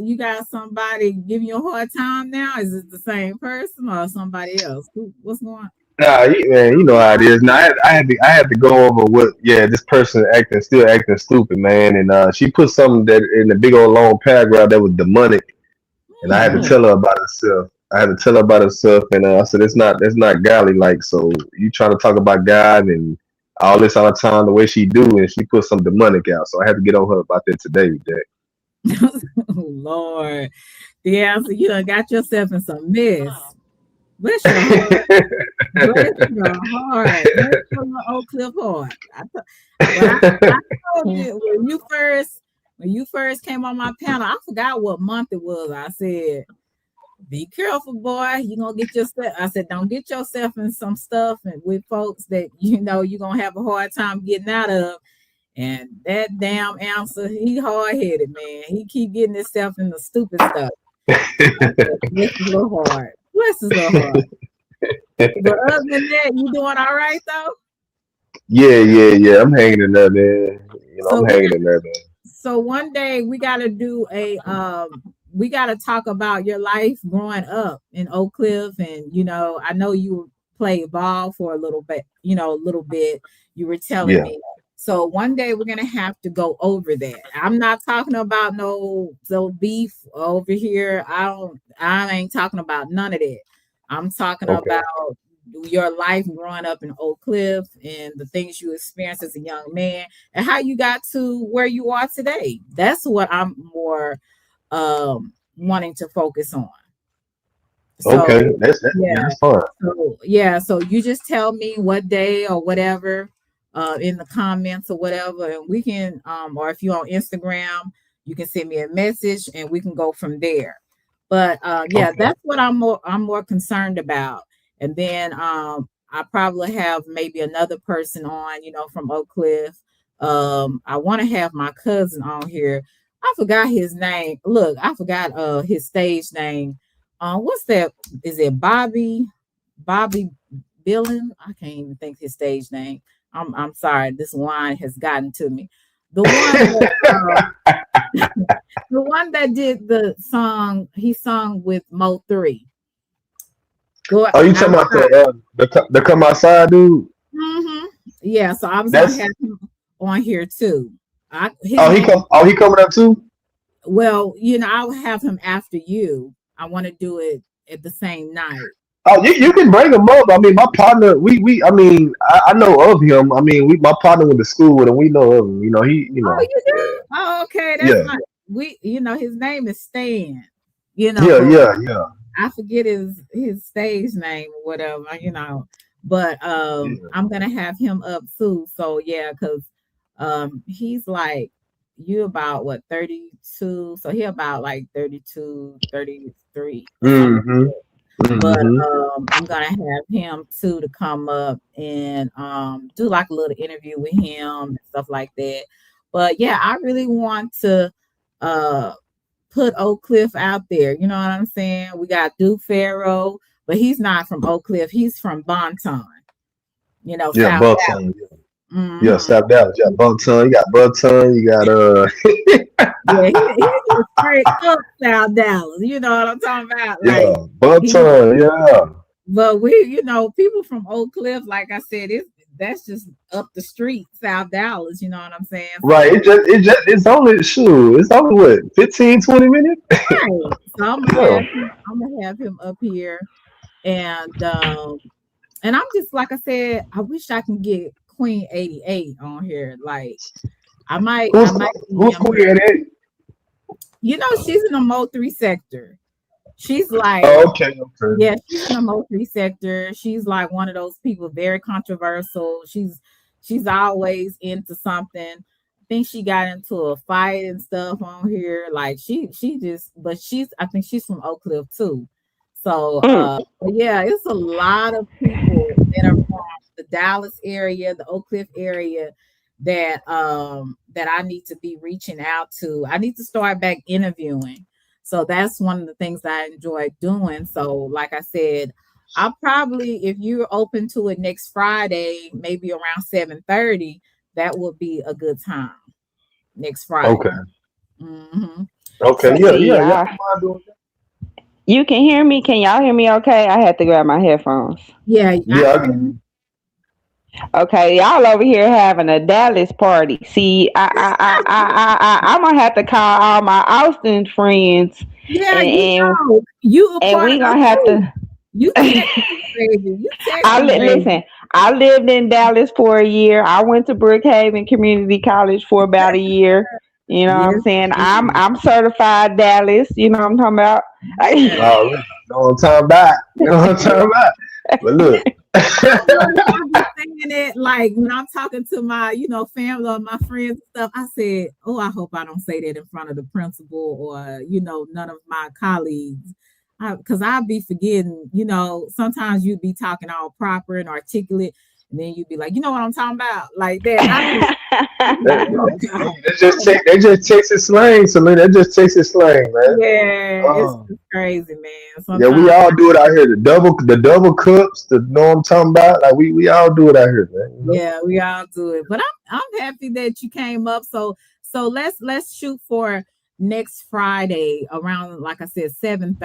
somebody giving you a hard time now? Is it the same person or somebody else? What's going on? Nah, man, you know how it is. Now I had to go over what, yeah, this person still acting stupid, man, and she put something that in a big old long paragraph that was demonic, and I had to Hmm. tell her about herself. I had to tell her about herself, and I said it's not godly. Like, so you trying to talk about God and all this all the time the way she do, and she put some demonic out. So I had to get on her about that today, Jack. Oh, Lord. Yeah, so you done got yourself in some mess. Bless your heart. Bless your heart. Bless your little Oak Cliff heart. But I told you when you first came on my panel, I forgot what month it was. I said, be careful, boy. You're gonna get yourself. I said, don't get yourself in some stuff and with folks that you know you're gonna have a hard time getting out of. And that damn answer, he hard headed, man. He keep getting himself in the stupid stuff. I said, bless his little heart. Bless his little heart. But other than that, you doing all right though? Yeah. I'm hanging in there, man. So I'm we hanging in there, man. so one day we gotta do a we gotta talk about your life growing up in Oak Cliff. And I know you played ball for a little bit, a little bit. You were telling Yeah. me. So one day we're gonna have to go over that. I'm not talking about no beef over here. I ain't talking about none of that. I'm talking Okay. about your life growing up in Oak Cliff and the things you experienced as a young man and how you got to where you are today. That's what I'm more wanting to focus on. So Okay. Yeah, yeah, that's fine. so you just tell me what day or whatever in the comments or whatever, and we can or if you're on Instagram, you can send me a message and we can go from there. But yeah, Okay. that's what I'm more concerned about. And then I probably have maybe another person on, from Oak Cliff. I want to have my cousin on here. I forgot his name. Look, I forgot his stage name. What's that? Is it Bobby Billin? I can't even think his stage name. I'm sorry. This wine has gotten to me. The one that the one that did the song, he sung with Mo3. Go Oh, you talking about outside. the come outside dude? Hmm. Yeah, so I was gonna That's have him on here too. His oh he name is come oh he coming up too? well, I'll have him after you. I want to do it at the same night. Oh, you can bring him up. I mean, my partner, we I mean, I know of him. I mean, my partner went to school with him. We know of him. Oh, you Yeah, do? Oh, okay. That's yeah, not his name is Stan. yeah, But yeah, yeah, I forget his stage name or whatever. But yeah. I'm gonna have him up too. So yeah, because he's like you about what 32, so he about like 32, 33 or something like Mm-hmm. that. But Mm-hmm. I'm gonna have him too to come up and do like a little interview with him and stuff like that. But yeah, I really want to uh put Oak Cliff out there. You know what I'm saying? We got Duke Farrow, but he's not from Oak Cliff. He's from Bonton, Yeah, South Bunton. Yeah, Dallas. South Dallas. Yeah, Bunton. You got Bunton. You got Yeah, he was straight up South Dallas. You know what I'm talking about? yeah, Like he Bunton. Yeah. but we, people from Oak Cliff, like I said, that's just up the street, South Dallas, you know what I'm saying? Right. So It's only shoot. It's only what 15, 20 minutes. right. So Yeah. I'm gonna have him up here and I'm just like I said, I wish I can get Queen 88 on here. Like I Who's might get who's him. queen at it? She's in the Mo 3 sector. She's like, Oh, okay, okay. yeah, she's in the Mo 3 sector. She's like one of those people, very controversial. She's always into something. I think she got into a fight and stuff on here. Like she just, but I think she's from Oak Cliff too. So but yeah, it's a lot of people that are from the Dallas area, the Oak Cliff area that I need to be reaching out to. I need to start back interviewing. So that's one of the things that I enjoy doing. So like I said, I'll probably, if you're open to it next Friday, maybe around 7:30, that would be a good time next Okay. Friday. Hmm. Okay. So Yeah. See Yeah. Yeah. I y'all. don't mind doing that. You can hear me? Can y'all hear me okay? I had to grab my headphones. yeah, I Yeah. I can. can. Okay, y'all over here having a Dallas party. See, I'm gonna have to call all my Austin friends Yeah, and you and, know, you a and part. we gonna have Okay, to. you Texas baby. You Texas baby. Listen. I lived in Dallas for a year. I went to Brookhaven Community College for about a year. You know what I'm Yes, saying? I'm ma'am. I'm certified Dallas. You know what I'm talking about? Yeah. Already. You know what I'm talking about? You know what I'm talking about? But look. I be saying it like when I'm talking to my, family or my friends and stuff. I said, "Oh, I hope I don't say that in front of the principal or none of my colleagues, because I'll be forgetting. Sometimes you'd be talking all proper and articulate, and then you'd be like, you know what I'm talking about, like that. I be like, oh God, They just Texas slang, Selena. They just Texas slang, man. yeah, it's Oh. just crazy, man. Yeah, we Sometimes. all do it out here. The double cups, the know what I'm talking about? Like we all do it out here, man. You know? Yeah, we all do it. But I'm happy that you came up. So let's shoot for next Friday around, like I said, 7:30.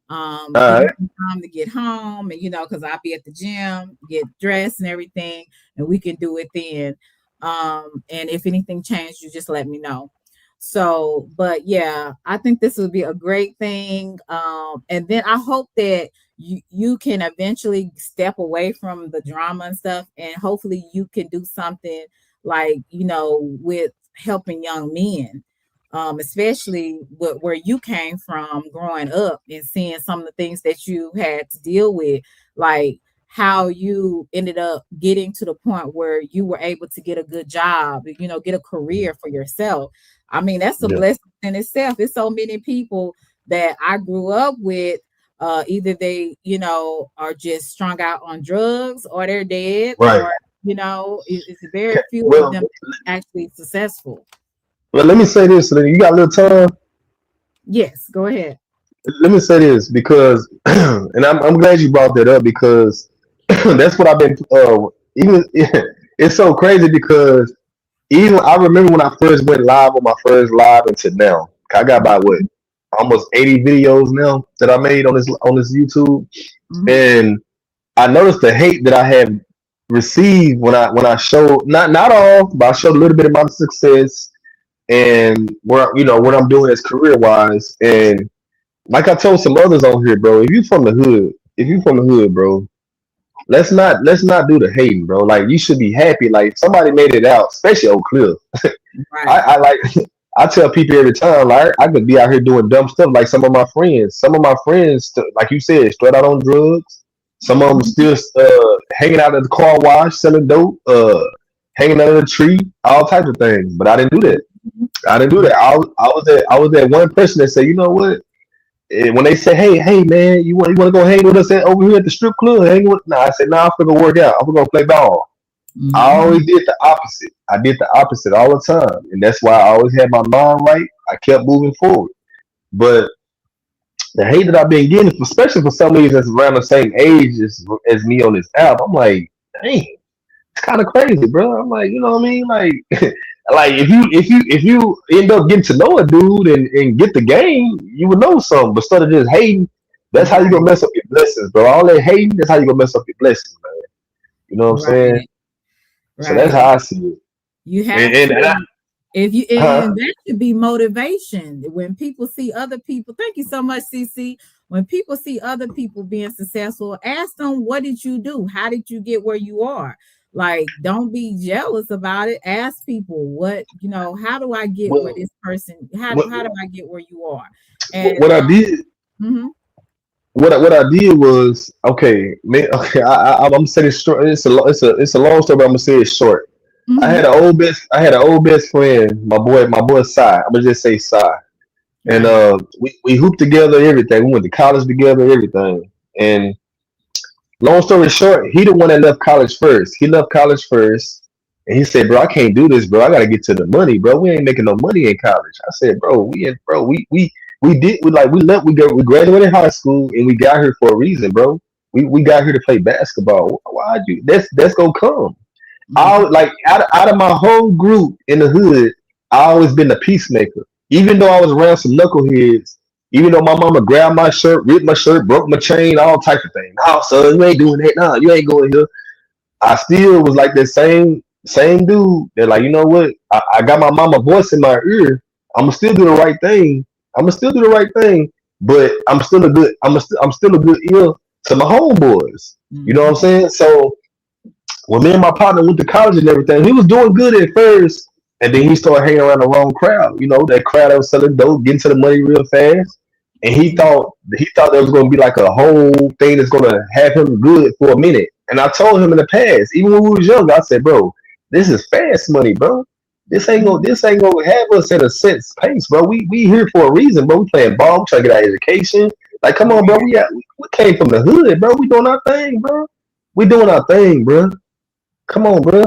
Give All me right. some time to get home, and because I'll be at the gym, get dressed and everything, and we can do it then. And if anything changed, you just let me know. So, but yeah, I think this would be a great thing. And then I hope that you can eventually step away from the drama and stuff, and hopefully you can do something like with helping young men, especially where you came from growing up and seeing some of the things that you had to deal with, like how you ended up getting to the point where you were able to get a good job, get a career for yourself. I mean, that's a Yeah. blessing in itself. It's so many people that I grew up with, either they, are just strung out on drugs, or they're dead, Right. or it's very few of Well, them actually successful. let me say this, Selena. You got a little time? Yes, go ahead. Let me say this because, and I'm glad you brought that up because that's what I've been. Even it's so crazy because even I remember when I first went live on my first live until now. I got about what almost 80 videos now that I made on this YouTube, Mhm. and I noticed the hate that I have received when I showed not all, but I showed a little bit of my success and where what I'm doing as career wise. And like I told some others on here, bro, if you from the hood, bro, let's not do the hating, bro. Like you should be happy. Like if somebody made it out, especially Oak Cliff. I, Right. I like I tell people every time, like I could be out here doing dumb stuff like some of my friends. Some of my friends, like you said, straight out on drugs. Some of them Mhm. still hanging out at the car wash, selling dope, hanging under the tree, all types of things. But I didn't do that. I didn't do that. Right. I was that one person that said, you know what? When they say, hey man, you want to go hang with us over here at the strip club? Hang with? Nah, I said, nah, I'm gonna work out. I'm gonna play ball. I Mhm. always did the opposite. I did the opposite all the time, and that's why I always had my mind right. I kept moving forward. But the hate that I've been getting, especially for some reason that's around the same age as me on this app, I'm like, dang, it's kind of crazy, bro. I'm like, you know what I mean? Like, like if you end up getting to know a dude and get the game, you would know something. But instead of just hating, that's how you gonna Right. mess up your blessings, bro. All that hating, that's how you gonna mess up your blessings, man. You know what I'm saying? Right. So that's Right. how I see it. You And, have and, and I, to. If you huh? and that should be motivation. When people see other people, thank you so much, CC. When people see other people being successful, ask them, what did you do? How did you get where you are? Like, don't be jealous about it. Ask people, how do I get where Well, this person, what, how do I get where you are? And what I did, mhm, what I did was okay, man. Okay, I'm gonna say this short. It's a long story, but I'm gonna say it short. mhm, I had an old best friend, my boy Sai. I'm gonna just say Sai. And right. we hooped together, everything. We went to college together, everything. And long story short, he the one that left college first. He left college first, and he said, "Bro, I can't do this, bro. I gotta get to the money, bro. We ain't making no money in college." I said, "Bro, we graduated high school, and we got here for a reason, bro. We got here to play basketball. Why do that's gonna come?" I Mhm, like out of my whole group in the hood, I always been the peacemaker. Even though I was around some knuckleheads, even though my mama grabbed my shirt, ripped my shirt, broke my chain, all types of things. No, son, you ain't doing that. No, you ain't going here. I still was like that same dude. They're like, you know what? I got my mama voice in my ear. I'm gonna still do the right thing. I'ma still do the right thing, but I'm still a good ear to my homeboys. You know what I'm Mhm. saying? So when me and my partner went to college and everything, he was doing good at first, and then he started hanging around the wrong crowd. You know, that crowd that was selling dope, getting to the money real fast. And he thought there was gonna be like a whole thing that's gonna have him good for a minute. And I told him in the past, even when we was young, I said, bro, this is fast money, bro. This ain't gonna have us at a set pace, bro. We here for a reason, bro. We playing ball, we trying to get our education. Like, come on, bro. We came from the hood, bro. We doing our thing, bro. We doing our thing, bro. Come on, bro.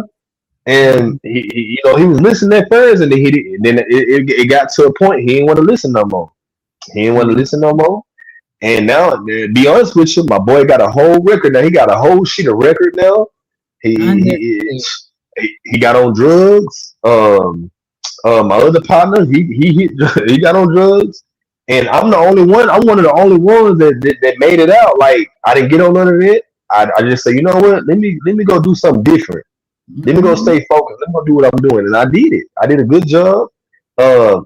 And he was listening at first, and then it got to a point he didn't want to listen no more. He didn't want to listen no more. And now, to be honest with you, my boy got a whole record now. He got a whole sheet of record now. He Understood. he got on drugs. My other partner, he got on drugs, and I'm the only one. I'm one of the only ones that made it out. Like, I didn't get on none of it. I just say, you know what? Let me go do something different. Let me go Mhm. stay focused. Let me go do what I'm doing, and I did it. I did a good job. I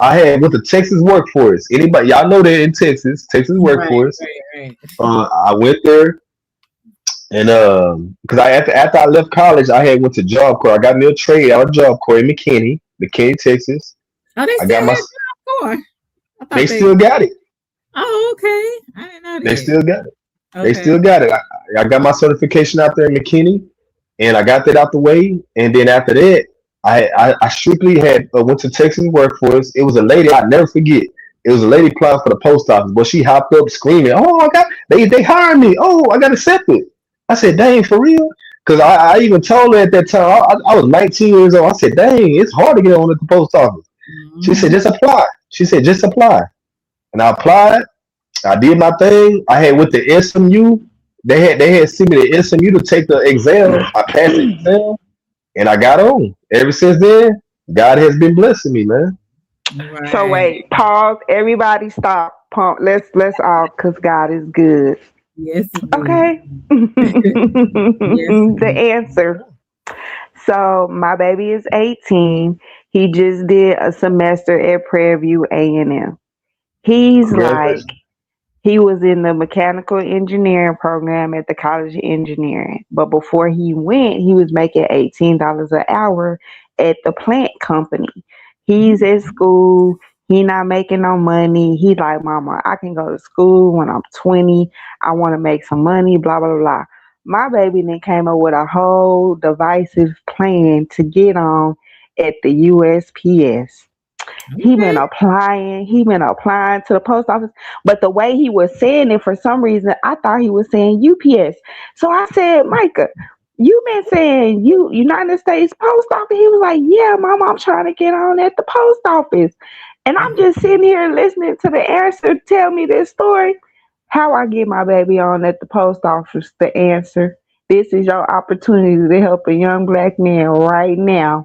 had went to Texas Workforce. Anybody, y'all know that in Texas Right, Workforce. right, right. I went there, and because after I left college, I had went to Job Corps. I got me a trade out of Job Corps in McKinney, Texas. Oh, they I still got my. had Job Corps. I They thought they. still got it. Oh, okay. I didn't know They that. still got it. They Okay. still got it. I got my certification out there in McKinney, and I got that out the way. And then after that, I strictly had went to Texas Workforce. It was a lady I never forget. It was a lady applying for the post office, but she hopped up screaming, "Oh, I got they hired me! Oh, I got accepted!" I said, "Dang, for real?" Because I even told her at that time I was 19 years old. I said, "Dang, it's hard to get on at the post office." She said, Mhm. "Just apply." She said, "Just apply," and I applied. I did my thing. I had with the SMU. They had sent me the SMU to take the exam. I passed the exam and I got on. Ever since then, God has been blessing me, man. So Right. wait, pause. Everybody stop. Pump. Let's all, cause God is good. Yes, indeed. Okay. Yes, The indeed. answer. So my baby is 18. He just did a semester at Prairie View A&M. He's like, Congratulations. he was in the mechanical engineering program at the College of Engineering. But before he went, he was making $18 an hour at the plant company. He's at school. He not making no money. He's like, Mama, I can go to school when I'm 20. I want to make some money, blah, blah, blah. My baby then came up with a whole divisive plan to get on at the USPS. Okay. He been applying to the post office, but the way he was saying it, for some reason I thought he was saying UPS. So I said, Micah, you been saying you United States Post Office? He was like, yeah, Mama, I'm trying to get on at the post office. And I'm just sitting here listening to the answer tell me this story. How I get my baby on at the post office, the answer. This is your opportunity to help a young black man right now.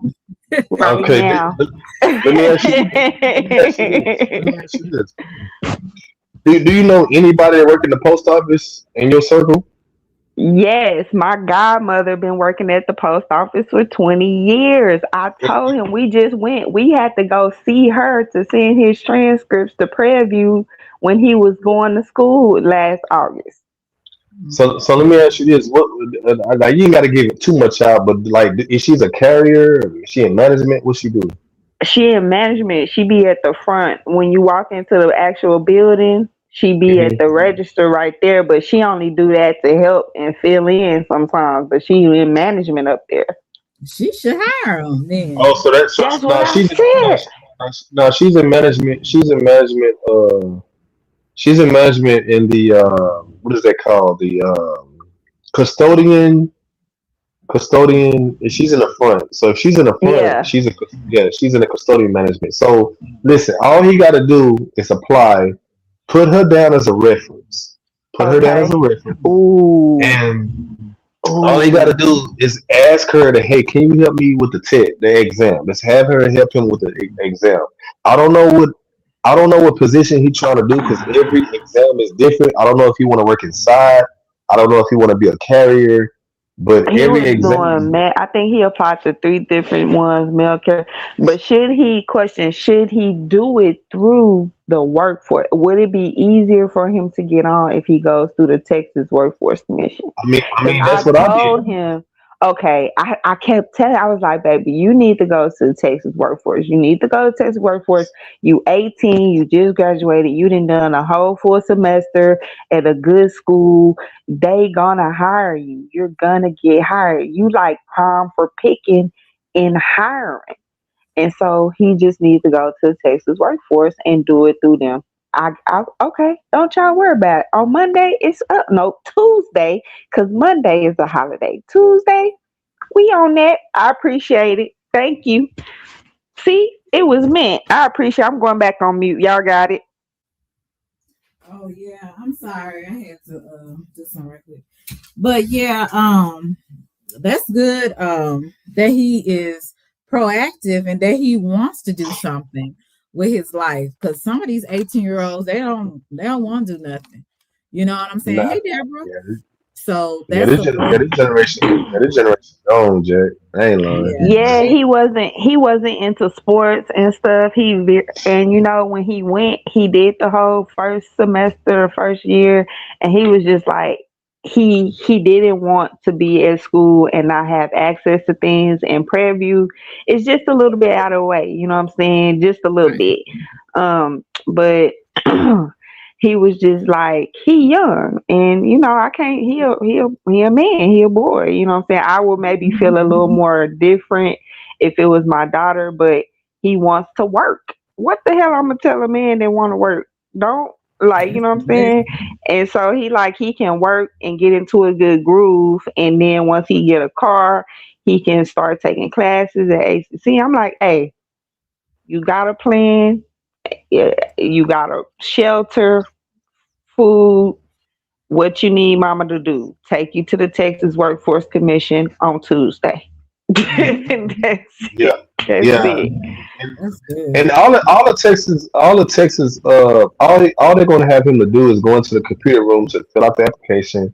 Right Okay, now. let me ask you. Let me ask you this. Let me ask you this. Do you know anybody that work in the post office in your circle? Yes, my godmother been working at the post office for 20 years. I told him we just went. We had to go see her to send his transcripts to Prairie View when he was going to school last August. So let me ask you this: what like you ain't got to give it too much out, but like, is she a carrier? Is she in management? What she do? She in management. She be at the front. When you walk into the actual building, she be at the Hmm. register right there, but she only do that to help and fill in sometimes. But she in management up there. She should hire him Oh, then. so that's so, That's what no, I she's in, no, said. no, she's in management. She's in management in the what is that called? The custodian. Custodian. She's in the front. So if she's in the front, Yeah. she's in the custodian management. So listen, all he got to do is apply. Put her down as a reference. Put her down as a Okay. reference, Ooh. and all you got to Ooh. do is ask her to, hey, can you help me with the exam? Let's have her help him with the exam. I don't know what I don't know what position he's trying to do because every exam is different. I don't know if he want to work inside. I don't know if he want to be a carrier, but He every was exam is doing different. man. I think he applied to three different ones, mail care. But should he do it through? the workforce? Would it be easier for him to get on if he goes through the Texas Workforce Commission? Because That's I what I did. told him, okay, I kept telling, I was like, baby, you need to go to the Texas Workforce. You need to go to Texas Workforce. You 18, you just graduated, you done a whole full semester at a good school. They gonna hire you. You're gonna get hired. You like prime for picking in hiring. And so he just needs to go to the Texas Workforce and do it through them. Okay, don't y'all worry about it. On Monday, it's up. No, Tuesday, because Monday is a holiday. Tuesday, we on that. I appreciate it. Thank you. See, it was meant. I appreciate. I'm going back on mute. Y'all got it. Oh yeah, I'm sorry. I had to do something right quick. But yeah, that's good. That he is proactive and that he wants to do something with his life. Because some of these 18-year-olds, they don't want to do nothing. You know what I'm saying? Nah, Hey, Deborah. yeah, So yeah, that's a this generation, this generation gone, Jack. I ain't lying. yeah. Yeah, he wasn't into sports and stuff. And when he went, he did the whole first semester, first year, and he was just like he didn't want to be at school and not have access to things. And Prairie View is just a little bit out of the way. You know what I'm saying? Just a little Right. bit. But he was just like he young, and I can't. He a man. He a boy. You know what I'm saying? I would maybe feel a little more different if it was my daughter, but he wants to work. What the hell? I'm gonna tell a man that want to work? Don't like. You know what I'm saying? And so he can work and get into a good groove, and then once he get a car, he can start taking classes at ACC. I'm like, hey, you got a plan? Yeah, you got a shelter, food, what you need mama to do. Take you to the Texas Workforce Commission on Tuesday. And that's Yeah, it. That's yeah. it. That's good. And all the Texas, all they're going to have him to do is go into the computer room to fill out the application.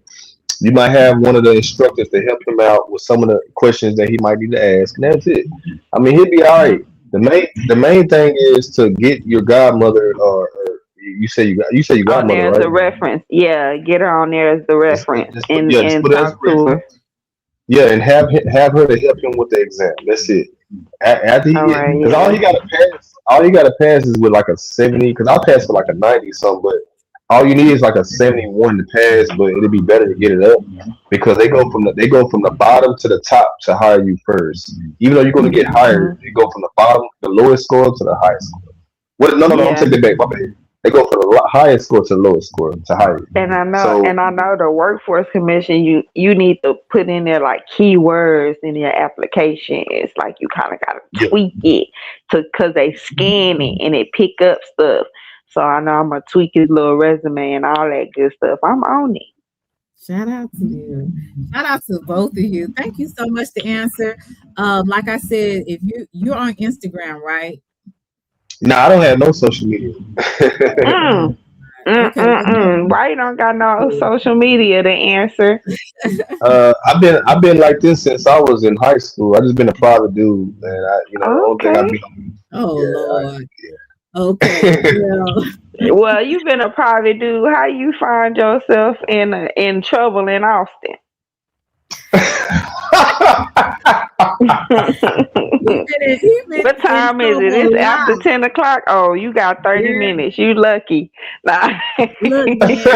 You might have one of the instructors to help him out with some of the questions that he might need to ask, and that's it. I mean, he'll be all right. The main thing is to get your godmother, or you say your On godmother, there as right? a reference. Yeah, get her on there as the reference and, Just and put it as a talk to her. reference. Yeah, and have her to help him with the exam. That's it. After he All get, right, because yeah. all he got to pass is with like a 70. Because I passed with like a 90 something, but all you need is like a 71 to pass. But it'd be better to get it up because they go from the bottom to the top to hire you first. Even though you're going to get hired, Hmm. they go from the bottom, the lowest score to the highest score. What? No, no, no. I'm Yeah. taking it back. My bad. They go from the highest score to the lowest score to hire you. And I know, So and I know the workforce commission. You need to put in there like keywords in your application. It's like you kind of gotta yeah. tweak it because they scan it and it pick up stuff. So I know I'm gonna tweak his little resume and all that good stuff. I'm on it. Shout out to you. Shout out to both of you. Thank you so much to answer. Like I said, if you're on Instagram, right? No, I don't have no social media. Mm, Okay, well, Why you don't got no so, social media to answer? I've been like this since I was in high school. I just been a private dude, and the only thing I Okay. be oh yeah, Lord. Okay, well, Well, you've been a private dude. How you find yourself in trouble in Austin? he been What in time is it? trouble a It's after lot. 10 o'clock. Oh, you got 30 minutes. You lucky. Nah. Look, Nancy,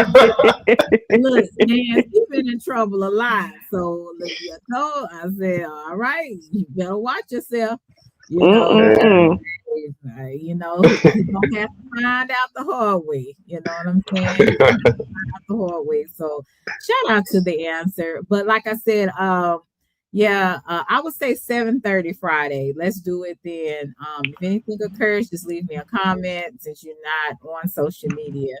look, Nancy, he been in trouble a lot. So look, you told I said, all right, you better watch yourself. You know, Mm-mm-mm. he gonna have to find out the hard way. You know what I'm saying? He gonna have to find out the hard way. So shout out to the answer. But like I said, yeah, I would say 7:30 Friday. Let's do it then. If anything occurs, just leave me a comment since you're not on social media.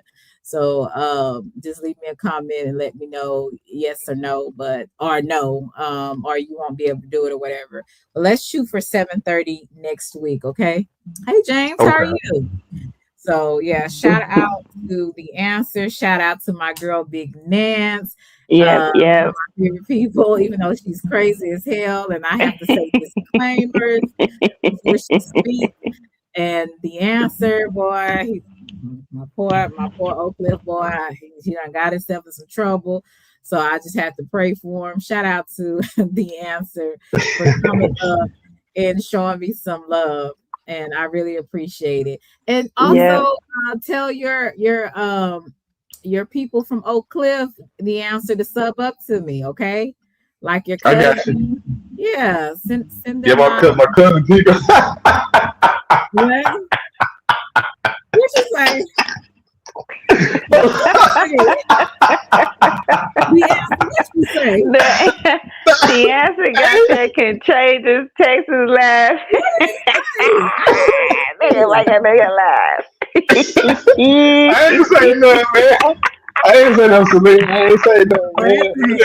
So just leave me a comment and let me know yes or no, or no, or you won't be able to do it or whatever. But let's shoot for 7:30 next week, okay? Hey James, how are okay. you? So yeah, shout out to the answer. Shout out to my girl Big Nance. Yep, One of yep. my favorite people, even though she's crazy as hell, and I have to say disclaimers before she speaks. And the answer, boy, My poor Oak Cliff boy, he done got himself in some trouble. So I just have to pray for him. Shout out to the answer for coming up and showing me some love. And I really appreciate it. And Yeah, also tell your people from Oak Cliff the answer to sub up to me, okay? Like your I got you. cousin. Yeah, send Yeah, them my my cousin people. what? What you say? Hey, the answer, what you say? the, the answer got that contagious Texas laugh. What did he say? What did Nigga he make a nigga laugh. I ain't say nothing, man. I ain't say nothing, Selena. I ain't say nothing, Oh, that thing, man.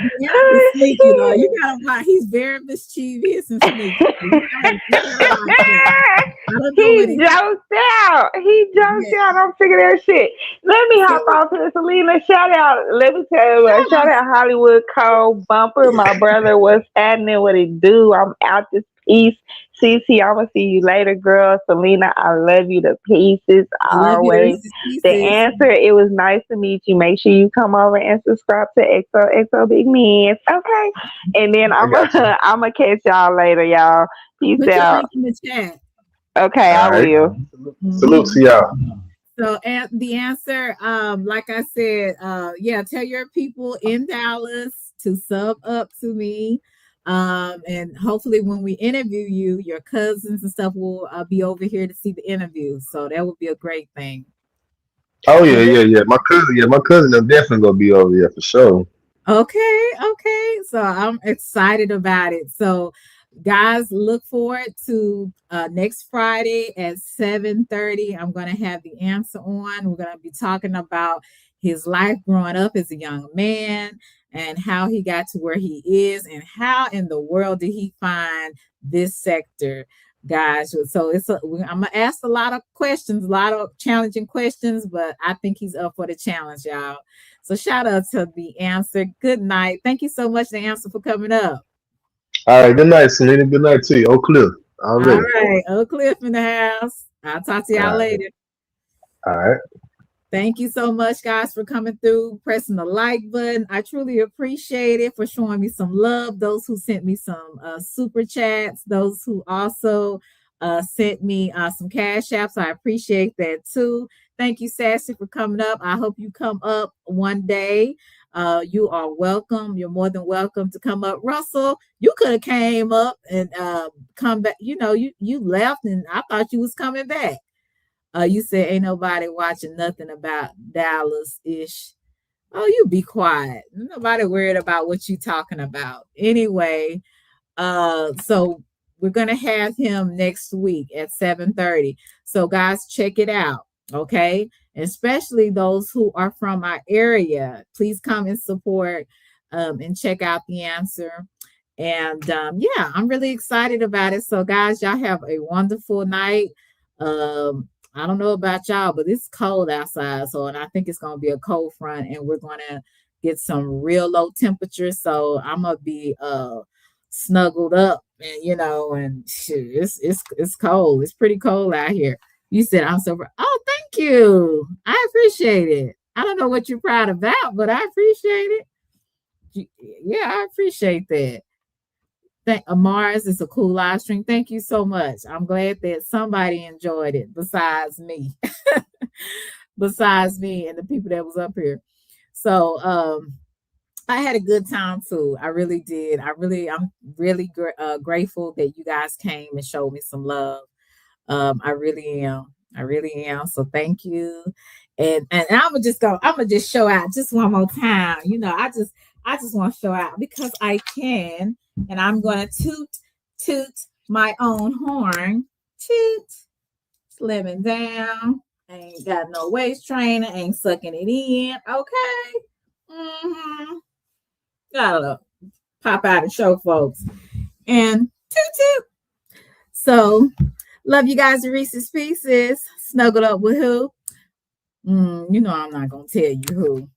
the answer's Oh sneaky though. You shit. gotta watch. He's very mischievous and sneaky. So you gotta watch him. I don't know what He he. joked out. He joked Yeah. out. I'm sick of that shit. Let me So hop off here, Selena. Shout out. Let me tell you what. shout Shout out out Hollywood Code Bumper. My brother, what's happening? What it do? I'm out this piece. CC, I'm gonna see you later, girl. Selena, I love you to pieces I love you to always. Reese's The Pieces. answer, it was nice to meet you. Make sure you come over and subscribe to XOXO Big Mans. Okay. And then I I'm got you. gonna I'm gonna catch y'all later, y'all. Peace Put your out. link in the chat. Okay, I All right. will. Salute Mhm. to y'all. So and the answer, like I said, yeah, tell your people in Dallas to sub up to me. And hopefully when we interview you, your cousins and stuff will be over here to see the interview. So that would be a great thing. Oh yeah, And yeah, yeah. My cousin, them definitely gonna be over here for sure. okay, okay. So I'm excited about it. So guys, look forward to next Friday at 7:30. I'm gonna have the answer on. We're gonna be talking about his life growing up as a young man and how he got to where he is and how in the world did he find this sector, guys. So I'm gonna ask a lot of questions, a lot of challenging questions, but I think he's up for the challenge, y'all. So shout out to the answer. Good night. Thank you so much, the answer, for coming up. All right, good night, Selena. Good night to you. Oak Cliff. All Already. right, Oak Cliff in the house. I'll talk to All y'all right. later. All right. Thank you so much, guys, for coming through, pressing the like button. I truly appreciate it, for showing me some love. Those who sent me some super chats, those who also sent me some cash apps. I appreciate that too. Thank you, Sassy, for coming up. I hope you come up one day. You are welcome. You're more than welcome to come up. Russell, you could have came up and come back. You know, you left, and I thought you was coming back. You said ain't nobody watching nothing about Dallas ish. Oh, you be quiet. Nobody worried about what you talking about. Anyway, so we're gonna have him next week at 7:30. So guys, check it out. Okay. Especially those who are from our area. Please come and support and check out the answer. And yeah, I'm really excited about it. So, guys, y'all have a wonderful night. I don't know about y'all, but it's cold outside. So, and I think it's going to be a cold front, and we're going to get some real low temperatures. So, I'm going to be snuggled up, and and shoot, it's cold. It's pretty cold out here. You said I'm so. Oh, thank you. I appreciate it. I don't know what you're proud about, but I appreciate it. Yeah, I appreciate that. Mars is a cool live stream. Thank you so much. I'm glad that somebody enjoyed it besides me. Besides me and the people that was up here. So I had a good time too. I really did. I'm really grateful that you guys came and showed me some love. I really am. I really am. So thank you. And I'm gonna just go. I'm gonna just show out just one more time. I just want to show out because I can, and I'm gonna toot my own horn. Toot, slimming down. Ain't got no waist trainer. Ain't sucking it in. Okay. Mm-hmm. Gotta pop out and show folks. And toot toot. So love you guys, Reese's Pieces. Snuggled up with who? I'm not gonna tell you who.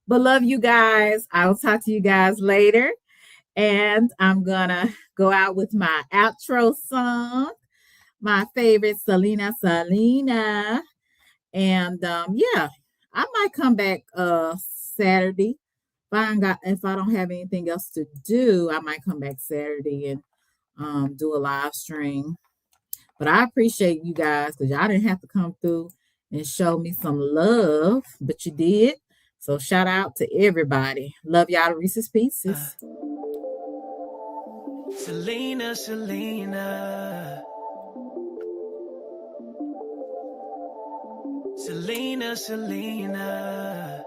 But love you guys. I'll talk to you guys later. And I'm gonna go out with my outro song, my favorite Selena. And yeah, I might come back Saturday. If I don't have anything else to do, I might come back Saturday and do a live stream. But I appreciate you guys because y'all didn't have to come through and show me some love, but you did. So shout out to everybody. Love y'all to Reese's Pieces. Selena, Selena. Selena, Selena.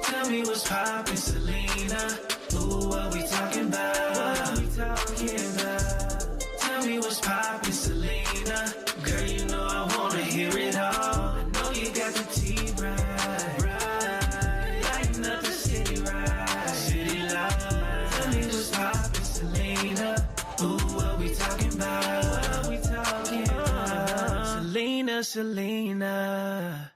Tell me what's poppin', Selena. Ooh, what we talking about? What we talking about? Tell me what's poppin', Selena. Girl, you know I wanna hear it all. I know you got the tea right, right. Lighten up the city right, city light. Tell me what's poppin', Selena. Ooh, what we talking about? What we talking about? Selena, Selena.